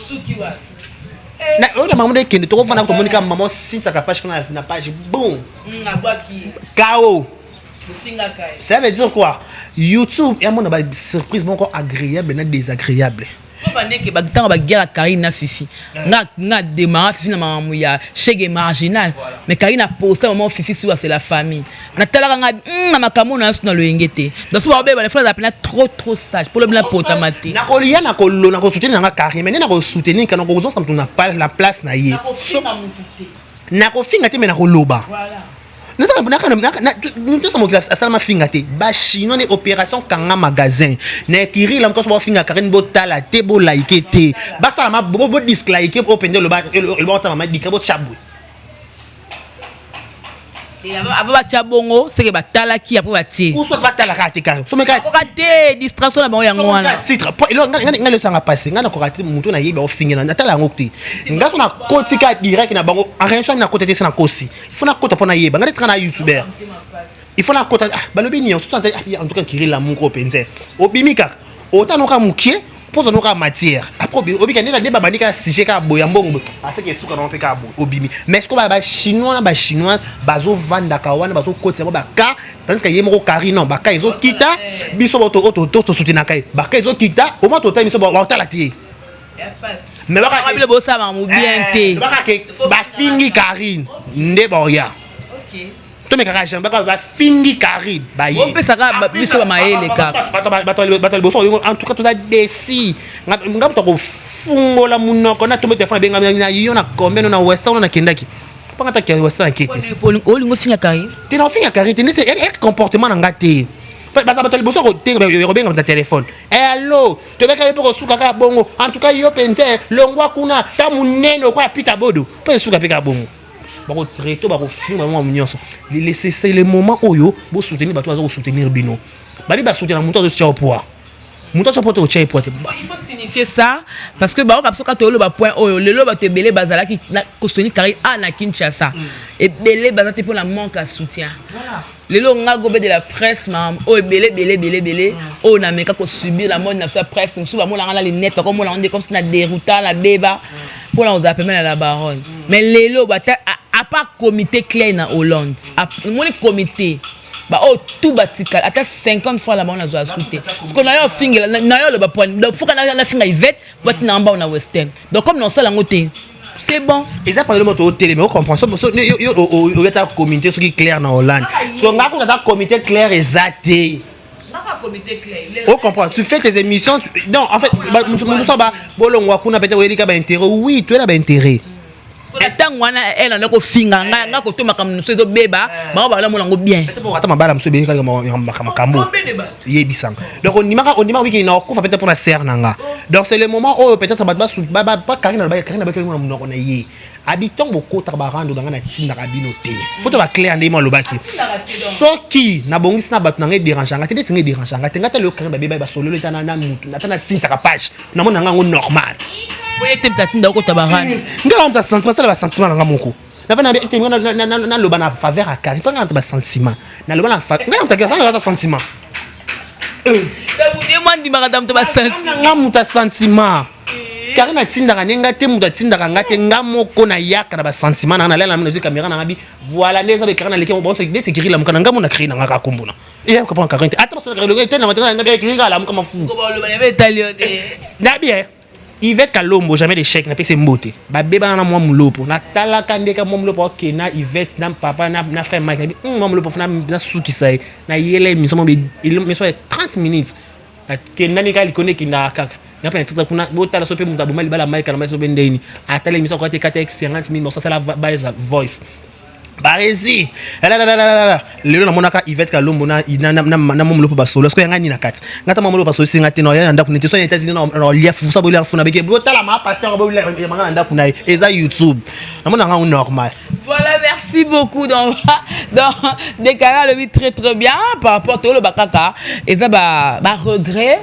na on maman de kende to vana ko monika maman sinta ka page na page bon KO ça veut dire quoi YouTube et mon surprise bon encore agréable et désagréable pas que ba tant ba guerre Karine na Fifi na démarrer Fifi na maman ya chege marginal mais Karine a posté moment Fifi sur c'est la famille na tala nga makamo na sur le ngete donc so ba les frères appellent trop sage pour le blanc potamate na kolia na kolo na ko soutenir na Karine mais na ko soutenir kana ko zo na pas la place na ye na ko finga te mais na ko loba voilà nous sommes en finga te ba chinois ne opération kanga magasin na kiri la mko so finga Karine botala te bo like te ba sala ma bo dislike pour pendre le ba mama dika bo chabu et avant ba tia bongo c'est que ba tala ki après ba tie ou soit ba tala ka te ka so me ka te distraction na bango yango wana titre nga le sanga passer nga na ko rater mutu na yeba o finga na tala ngokti nga so na kotika direct na bango en réaction na côté te na kosi il faut na kota pona yeba nga le na youtuber il faut na kota balobi ni en tout cas kiri la munko penze obimika otano ka mukie poza no ka matière après obika ndela deba banika sujet ka boyambongo parce que suka no peka obimi mais ce que ba chinois bazo vanda ka wana bazo kotia ba ka tandis que yemo Karine non ba ka ezo kita biso to soutenir kai ba ka ezo kita au moins total biso ba tala tie mais ba ka le bossa ma mu bien te ba ka ke ba fingi Karine nde boya OK to me kaka jamba ba fingi Karine ba yi on peut ça biso ba maele ka bato boso en tout cas to da desi ngam to ko fungola munoko na to me téléphone benga na yo na combien na western na kendaki pas ta ke western kete o lingo finga Karine te na finga Karine te ne comportement na ngate basa bato boso ko te benga ta téléphone hello to beka pe ko suka ka bongo en tout cas yo penze longwa kuna ta muneno kwa pita bodo pe suka peka bongo bako traiter bako filmer moi nyonso laisser c'est le moment oyo bo soutenir bato azo soutenir bino babi ba soutenir muto azo au poids muto azo porter au chai poids il faut signifier ça parce que ba kapso ka to lo ba point oyo lelo ba te belé bazala ki ko soutenir Karine na Kinshasa et belé bazate pour la manque à soutien voilà lelo nga gobe de la presse mam o belé o na meka ko subir la mode na sa presse msuba mo la les net comme on comme si na déroutant la beba pour la on appelle la baronne mais lelo ba à part comité clair na Hollande mon comité ba o tout batikal ata 50 fois la bana zo asouté parce que na yo finga na yo le ba point donc faut que na finga ivette bat na mba na western donc comme non ça la ngoté c'est bon et ça par le moto télé mais on comprend ça yo ta comité ce qui clair na Hollande so nga ko ta comité clair exacté comité clair on comprend tu fais tes émissions non en fait mon so ba bolongwa kuna peut-être welika ba intérêt oui tu as ba intérêt tant wana elle na ko finga nga ko to makamno so beba ba ba la mo lango bien peut-être pour attendre bala mso be ka makambo yebisanga donc on nimaka wiki na ko fa peut-être pour la serre nanga donc c'est le moment où peut-être ba pas Karine ba ko mo na ye habitant beaucoup tabarando dans na tinda kabino te faut to ba clair ndimo lobaki soki na bongisi na batu na déranganga te tinga déranganga te ngata le Karine ba solo le tana na mutu na tana sinta ka page na mona ngo normal oye te mtatinda ko tabarando ngala on ta sentiment ça ba sentiment nga moko na loba na faveur à Karine pas ngata ba sentiment na loba na faveur ngala on ta ngata sentiment vous demandez madame to ba sentiment nga muta sentiment Karine atindaka nenga te mutu atindaka nga te nga moko na yaka na ba sentiment na lela na musique caméra na ngabi voilà neza be Karine leki bon c'est écrit la mukana nga mona créer na nga kombona et elle comprend Karine attends ça le te na matanga nga écrit la mukama fou ko ba lo ba italien na bien Yvette Kalombo jamais d'échec na pese mbote ba beba na moi mulopo na talaka ndeka moi mulopo OK na Yvette na papa na frère Mike na moi mulopo na suki sai na yele mi somo me so 30 minutes na kenani ka likone kinda kaka na pas titre kuna botala so pe muta bomali bala Mike na so bendeni atale mi so ko te 50 000 ça c'est la base voice Barezi lelo na monaka Yvette Kalombo na momulo pa solo sko yanga ni na kati ngata momulo pa solo singa te no ya ndako nete so ya États-Unis na lief fusa bolia funa beke botala ma pasteur bolia manga ndako na eza YouTube na mona nga normal. Voilà, merci beaucoup dans déclarer le vie très très bien par rapport au bakaka eza ba regret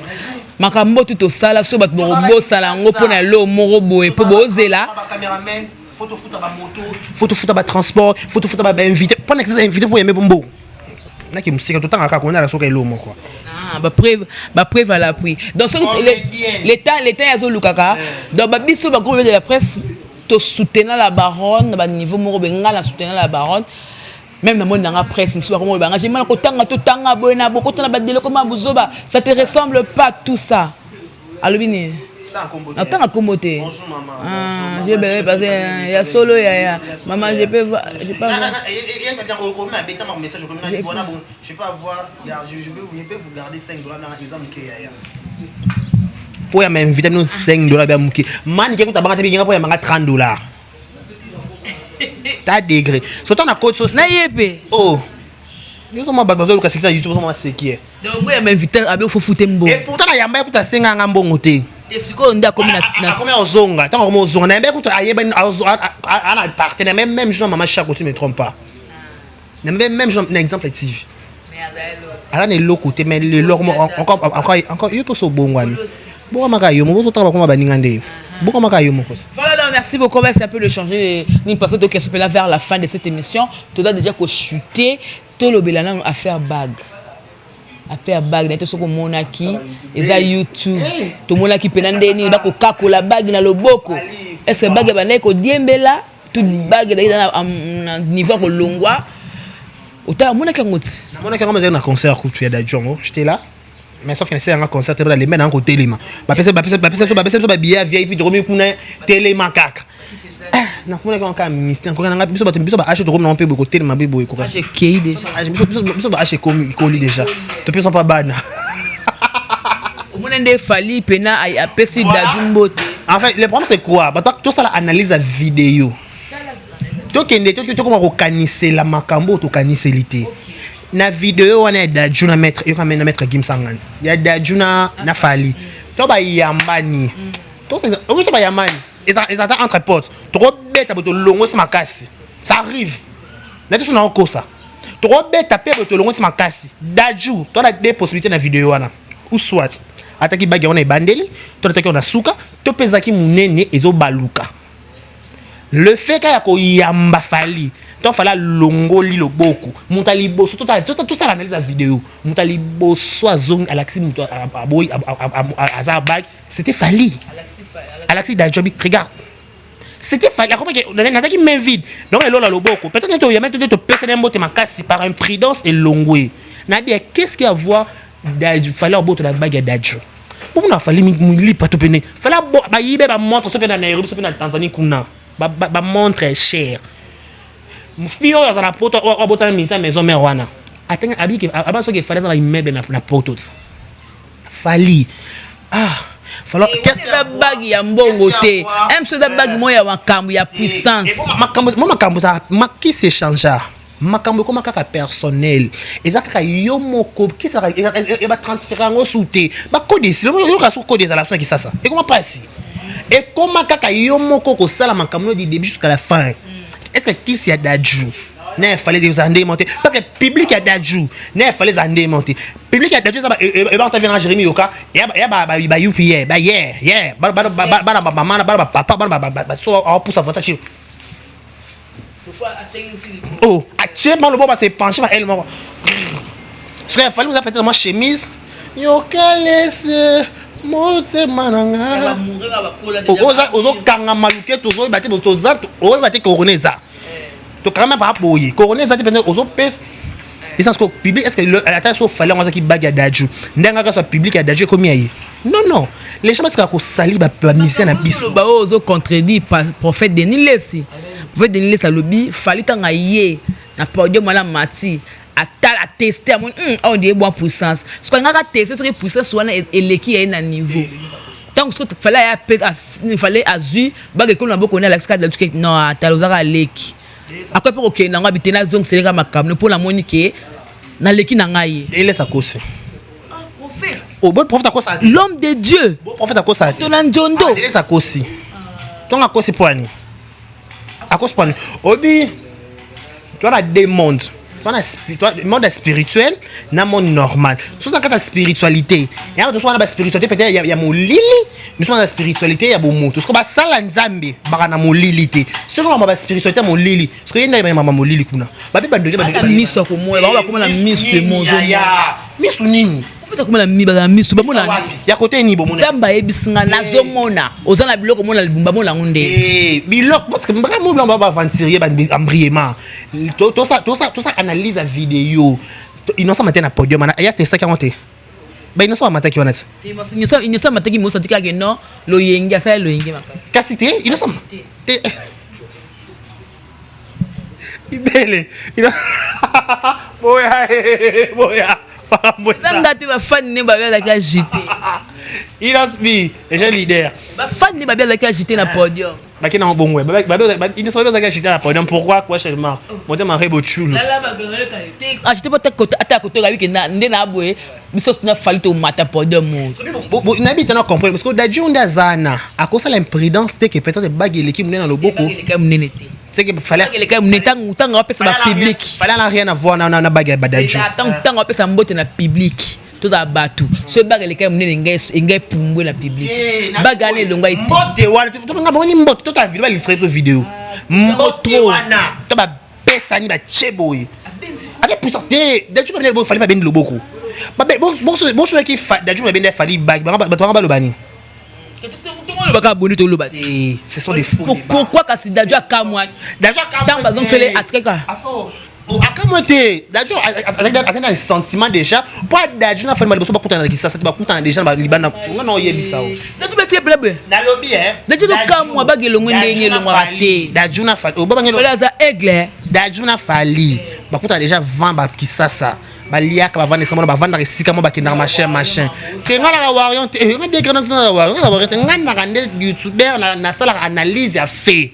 makambo tout au sala so bat bo sala ngo pona lo moro boye po bozela cameraman photo foto ba moto photo foto ba transport photo foto ba invité pas que invité faut aimer bombo na ki musika tout temps aka kona la soka elo moko ba preuve à l'appui donc l'état yazo lukaka donc ba biso ba groupe de la presse to soutenir la baronne ba niveau moko benga la soutenir la baronne même na monde na presse musu ba komo ba j'ai mal ko tanga to tanga boyna boko tona ba dele ko ma buzoba ça te ressemble pas tout ça alobini attends à commoter. Bonjour maman. J'ai bien parce que il y a solo ya maman je peux voir je peux avoir je peux vous garder 5 $ dans exemple que ya pour ya m'inviter nous 5 $ bien muki man qui écoute banque bien pour ya manga 30 $. Ta degré surtout na code sauce na yepé oh nous sommes pas besoin de ça YouTube sommes c'est qui est donc moi m'inviter abe faut foutre mbo et pourtant na yamba écoute 5 nga mbongo te et siko nda comme na comme ozonga tant comme ozonga na écoute ayeba ana partenaire même je maman chaque côté me trompe pas même je un exemple TV ala ne lo côté mais le encore il peut so bongwani bon makayo mo zo taba comme baningande bon makayo mo kosi. Voilà, merci beaucoup. On va un peu de changer ni parce que donc là vers la fin de cette émission tu dois déjà que chuter tout le belana à faire bague n'était ce que monaki eza YouTube to monaki penandeni ba ko kakola bague na loboko est-ce que bague ba na ko diembela toute bague na niveau ko longwa ota monaki ngoti na monaki ngoma na concert coup ya da Djongo j'étais là mais sauf que c'est un concert les men en côté téléma ba pesa ba billet VIP to komi kuna téléma kaka na kuma ka ministère ko nga biso ba acheter to na on peut beaucoup téléma bibo ko j'ai kei déjà biso ba acheter comme ikoli déjà to pesa pas bana omonende fali pena a pesi da jumbo en fait le problème c'est quoi ba tout ça la analyse la vidéo to kende to comment ko kanisela makambo to kaniselité na vidéo wana da juna mettre yo kamena mettre Gimsangani ya da juna na fali to ba yambani to c'est on to ba yambani ils attendent entre potes trop bête to longo si makasi ça arrive na tout na ko ça trop bête pe to longo si makasi daju to na des possibilités na vidéo wana ou soit ataki bagi wana ebandeli to ataki wana suka to pezaki munene ezo baluka le fait ka ya ko yamba fali to fala longoli loboko mutali boso tout ça l'analyse la vidéo mutali boso azong Alexis muto aboy azabag c'était fali Alexis Dajobi regarde c'était fali comment que nataki main vide donc elle là loboko peut-être que y a mettre te pesa mbote makasi par imprudence et longwe na bien qu'est-ce qu'il y a à voir Dajo fallait boto la bague Dajo pour na fali mi pas tout pené fallait ba yibe ba montre so pe na Nairobi so pe na Tanzanie kuna ba montre cher fio ya na poto o botana misa maison mère wana atanga abiki abaso ke fallait ça va immeuble na poto fali fallait qu'est-ce que la bague ya mbongo te même ce da bague moya makambo ya puissance makambo ça qui s'échange makambo comme kaka personnel et ça kaka yo moko qui ça et va transférer en souté ba code ici yo ka so code à la fin qui ça et comment passe et comment kaka yo moko ko sala makambo du début jusqu'à la fin. Est-ce que qui s'y a d'adjou n'a fallait des andés monter parce que public a d'adjou n'a fallait des andés monter public a d'adjou ça et ba t'avais en Jérémie yoka et ba UPA ba yeah ba maman ba papa ba so on pousse à votre chez oh actuellement le bon c'est penché par elle parce qu'il fallait vous appeler moi chemise yoka laisse motema nanga ozo kanga maluke tozo bati toza ozo bati coroneza to kama pa boye coroneza ti pende ozo pesa isa ce public est-ce que attends so fallait on qui bague Dadju ndanga ka so public ya Dadju komi ayi non les gens parce que sali ba musicien na biso ba ozo contredit prophète Denis Lesi prophète Denis Lesi lobi fallait tanga yé na podium mala mati atala tester on dit bonne puissance ce qu'on a testé ce que puissance wana eleki ya na niveau tant que fallait azu bague ko na boko na Alex Kadla non atalozaka leki après pour que na ngabité na zong seleka makamno pour la monique na leki na ngai il est sakosi prophète au bon prophète akosa l'homme de Dieu bon prophète akosa tona njondo il est sakosi ton akosi poani akosi poani obi toi la deux mondes toi monde spirituel na monde normal sous dans la spiritualité et alors soit la spiritualité peut-être il y a molili nous sommes dans la spiritualité il y a bomo tout ce qu'on va sala nzambe baka na molilité ce qu'on va spiritualité molili ce que yenda mama molili kuna ba bi bandoli miso ko mo ba ko na miso mozo ya miso nini fata ko na mi ba miso ba mona ya côté ni bomo nzamba ebisinga nazo mona ozana biloko mona libumba mona ngunde biloko parce que mbaka mo ba aventurer ba embriement tout ça analyse la vidéo innocent matin na podium il y a testé quand tu ba innocent matin qui honnête innocent matin qui mo senti que non lo yengi ça lo yengi makasi kasité innocent ibele boya zangati ba fan ne ba bela ka jité il a sbi déjà leader ba fan ne ba bela ka jité na podium ba kina bongo ba il ne saurait pas jité na podium pourquoi quoi seulement moi ma rebo chulo la ba gangale ka jité pas ta côté ga wiki na ndé na boye biso na fali to mata podium mo na bi tana comprendre parce que Dadju ndazana à cause de l'imprudence que peut-être bague l'équipe dans le boko c'est que fallait tanga pesa ba public fallait rien à voir na bague Dadju tanga pesa mbote na public tout da batu ce bague les kam nene ngai pumbwe na public bague ale longa ite mbote wana to nga boni mbote to ta vidéo ba livrer to vidéo mbote wana to ba pesa ni ba cheboy avec puissance Dadju pas bien fallait pas bien le boko ba bon ceux qui Dadju ba bien fallait bague ba lo bani ce sont des faux. Pourquoi kasi Dadju akamwa? Dadju akamwa. Donc c'est les atreka. Akamwa te. Dadju avec un sentiment déjà. Pour Dadju na fait mal boso ba kutana ki ça ba kutana déjà ba libana. On na oyebisa o. Dadju betie blebe. Na lobby Dadju akamwa ba gelongo ndenye longo raté. Dadju na fa. O ba ngelo. Olaza aigle. Dadju na fali. Ba kutana déjà vend ba ki ça. Balia ka bavanda esika mona bavanda esika mo bakenda machin ke ngala ka warion te ngade kana na warion te ngana kande youtuber na sala analyse ya fait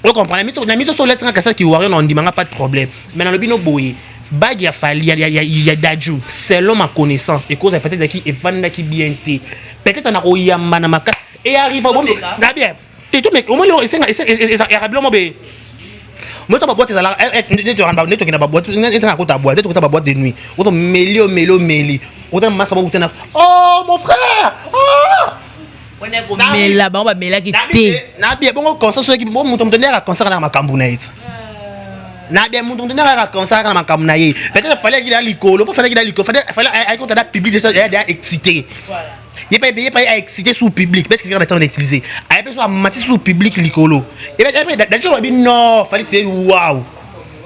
on comprend na miso so lettre ka ça ki warion on dit manga pas de problème mais dans le bino boye bag ya fali ya Dadju selon ma connaissance et cause peut-être qui evanda qui bien té peut-être na ko yamba na maka et arrive bon na bien te tout mais au moins c'est arablement be moi ta boîte ça là neto kina boîte neto ko ta boîte neto ko ta boîte de nuit auto meli auto massa ba utena oh mon frère on est comme mela ba mela ki té na bien bon concert so ki bon muto mtonera à concert na makambu na it na bien muto mtonera à concert na makambu na ye peut-être fallait qu'il a likolo pas fallait qu'il a likolo fallait ay ko ta public déjà excité voilà il est pas excité sous public parce qu'il est en train d'utiliser il peut soit mater sous public likolo et bien Dadju va dire non fallait c'est waouh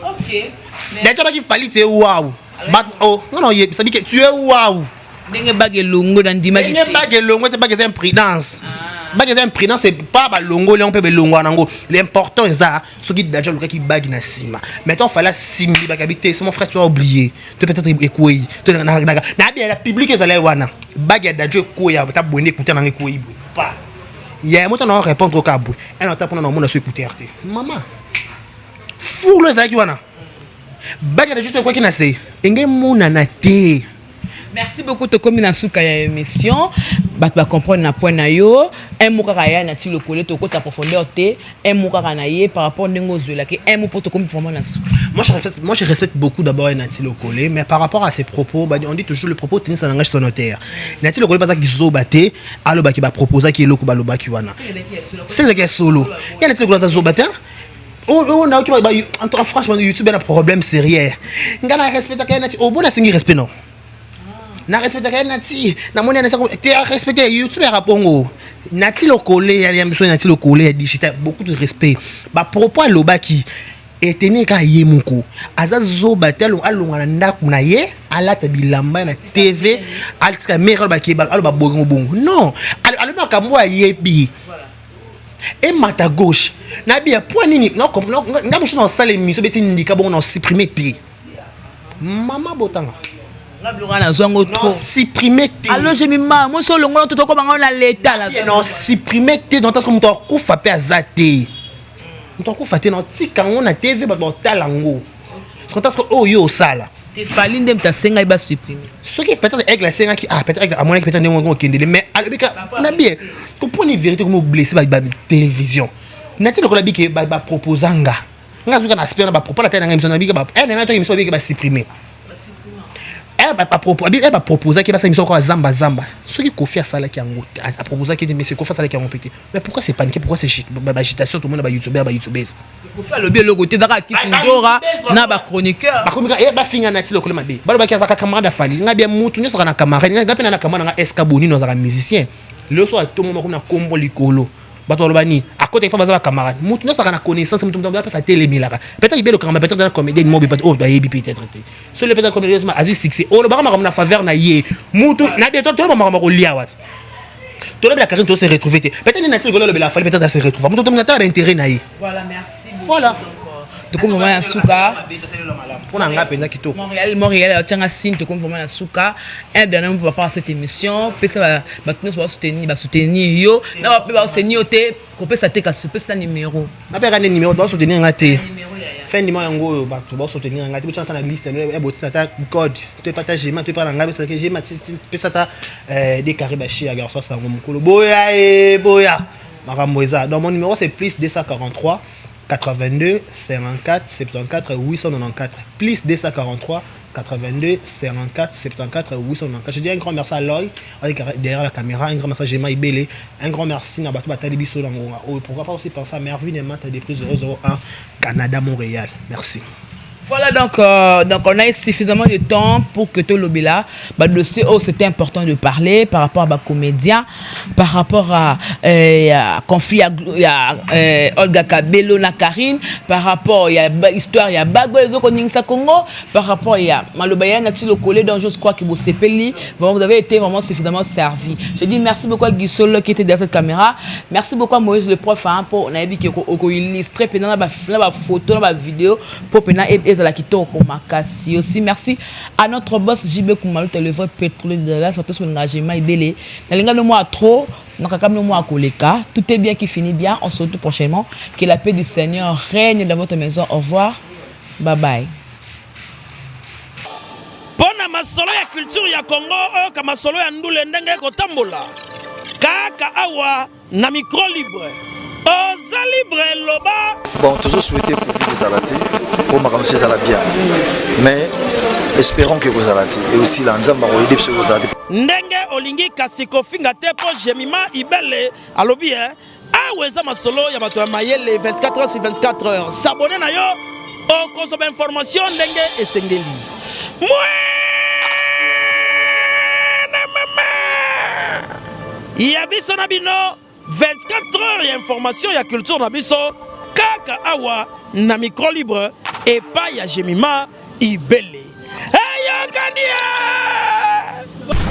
OK Dadju va dire fallait c'est waouh oh non ça dit que tu es waouh ndenge bague longo dans ndima ki ndenge bague longo c'est bague imprudence bague imprudence c'est pas ba longo on peut be longo nango l'important est ça ce qui Dadju le qui bague na sima maintenant fallait simbi bague habiter c'est mon frère tu as oublié tu peut-être ekoi tu na bien la public ezala wana bague Dadju koya ta bonne écouter na ekoi pas il y a moto na répondre au kabou et on tape na mona sur écouter RT maman fou le zaki wana bague Dadju quoi qui na c'est engé mona na té. Merci beaucoup de communiquer sur la émission. Bah comprendre na point na yo. Un mot kaya na ti le coller to côté profondeur té. Un mot kaya na yé par rapport n'engo zola que un mot pour te comprendre vraiment na sou. Moi je respecte beaucoup d'abord Nati le coller, mais par rapport à ses propos, bah on dit toujours le propos tenir son langage sonnotaire. Nati le coller pas ça qui zobaté, allo ba qui va proposer qui loko ba loba ki wana. C'est ça qui est solo. Il y a Nati le coller ça zobaté. On a en franchement YouTube un problème sérieux. Ngana respecte ka Nati au bon na singi respect non. na respecter nati na moni na te respecter YouTuber à Pongo nati le collé ya biso nati le collé digital beaucoup de respect ba propos lobaki etene ka yemuko azazo batalo alonga na ndaku na ye alata bilamba na TV alika mère ba kebal alo ba bongo bongo non alo ba kambo yebi et mata gauche na bien point nini non ngam chino sale miso beti ndika bongo na supprimer te mama botanga trop supprimer te alors j'ai mis moi sur le ngolo to ko bango na l'état là non supprimer te dans tas comme to kufa pe azate to kufa te non tika ngona TV ba talango c'est parce que oh yo sala te fali ndem ta senga iba supprimer ce qui peut-être avec la senga qui peut-être avec à mon peut-être ndemo kendele mais na bien to pour une vérité comme blessé ba télévision nati le ko la bi ke ba proposanga ngazuka na spera ba proposer la tête na émission na bi ke ba na to émission bi ke ba supprimer elle va proposer qu'il va s'amuser encore à Zamba. Ce qui confie à ça là qui a proposé qu'il dit mais c'est confie à ça là qui a pété. Mais pourquoi c'est paniqué? Pourquoi c'est agitation tout le monde va YouTubeur, YouTubeuse. Pour faire le bien le côté d'ara qui s'injora na ba chroniqueur. Ba chroniqueur et ba finga na ti le kole mabe. Ba ba ki azaka camarade fali. Nga bien mutu nyo saka na camarade. Nga pe na camarade nga escaboni no zaka musicien. Le so a tout moment comme na kombo likolo. Bato lobani à côté pas baza camarade. Mutu nyo saka na connaissance mutu ba sa télé milaka. Peut-être il be le camarade peut-être dans comédie mo be oh ba yebi peut-être. Sur le peut-être comédie ma azu succès. Oh le ba ma faveur na ye. Mutu na bien tout le ba ma ko lia wat. Tout le la carrière to se retrouver. Peut-être na ti le la fali peut-être se retrouver. Mutu na ta intérêt na ye. Voilà, merci. Voilà. Tu comme vraiment un souka. On a ngapé na kito. Montréal, tiens à signe tu comme vraiment un souka. Un dernier mot par rapport à cette émission. Pesa ba nous va soutenir yo. Na va soutenir oté ko ça te ka ce numéro. Na pe gane numéro ba soutenir ngate. Fin numéro yango ba to ba soutenir ngate. Tu entends la liste e boti ta code. Tu partager ma tu parler ngabe ça que j'ai ma pesa ta des carré ba chi ya garçon ça ngomukolo. Boya. Makamboza. Donc mon numéro c'est plus 243 82 54 74 894 plus 243 82 54 74 894. Je dis un grand merci à Loy derrière la caméra, un grand merci à Gemma Ibele, un grand merci à Bato Batali Bisso Langonga. Pourquoi pas aussi penser à Mervyn et Matt des prises 001 Canada Montréal. Merci. Voilà donc on a suffisamment de temps pour que tout l'obéla dossier c'était important de parler par rapport à comédien, par rapport à conflit à Olga Kabelo na Karine, par rapport il y a histoire il y a Bago Ezokoningsa Congo, par rapport il y a Malobaya Nati le collé donc je crois que vous sepeli vous avez été vraiment suffisamment servi. Je dis merci beaucoup à Guissolo qui était derrière cette caméra, merci beaucoup à Moïse le prof pour on a dit qu'on illustrer pendant la photo la vidéo pour pendant la kitoko makasi aussi merci à notre boss JB Koumalou le vrai pétrolier de la surtout sur l'engagement ibélé nalinga le mois trop nakakam le mois koleka tout est bien qui finit bien on se retrouve prochainement que la paix du Seigneur règne dans votre maison au revoir bye bye. Pona masolo ya culture ya Congo ka masolo ya ndule ndenge kotambola kaka awa na micro libre oza libre loba. Bon, toujours souhaité pour vous les alati, pour ma camarade ça bien. Mais espérons que vous alati et aussi la nzamba ko aider sur vous alati. Ndenge olingi kasiko finga te po jemima ibele alobi aweza masolo ya bato ya mayele 24 heures sur 24 heures. S'abonner na yo o consomme information ndenge esengeli. Ya biso na bino 24 heures ya information ya culture na biso kaka awa na micro libre et pas ya jemima ibele.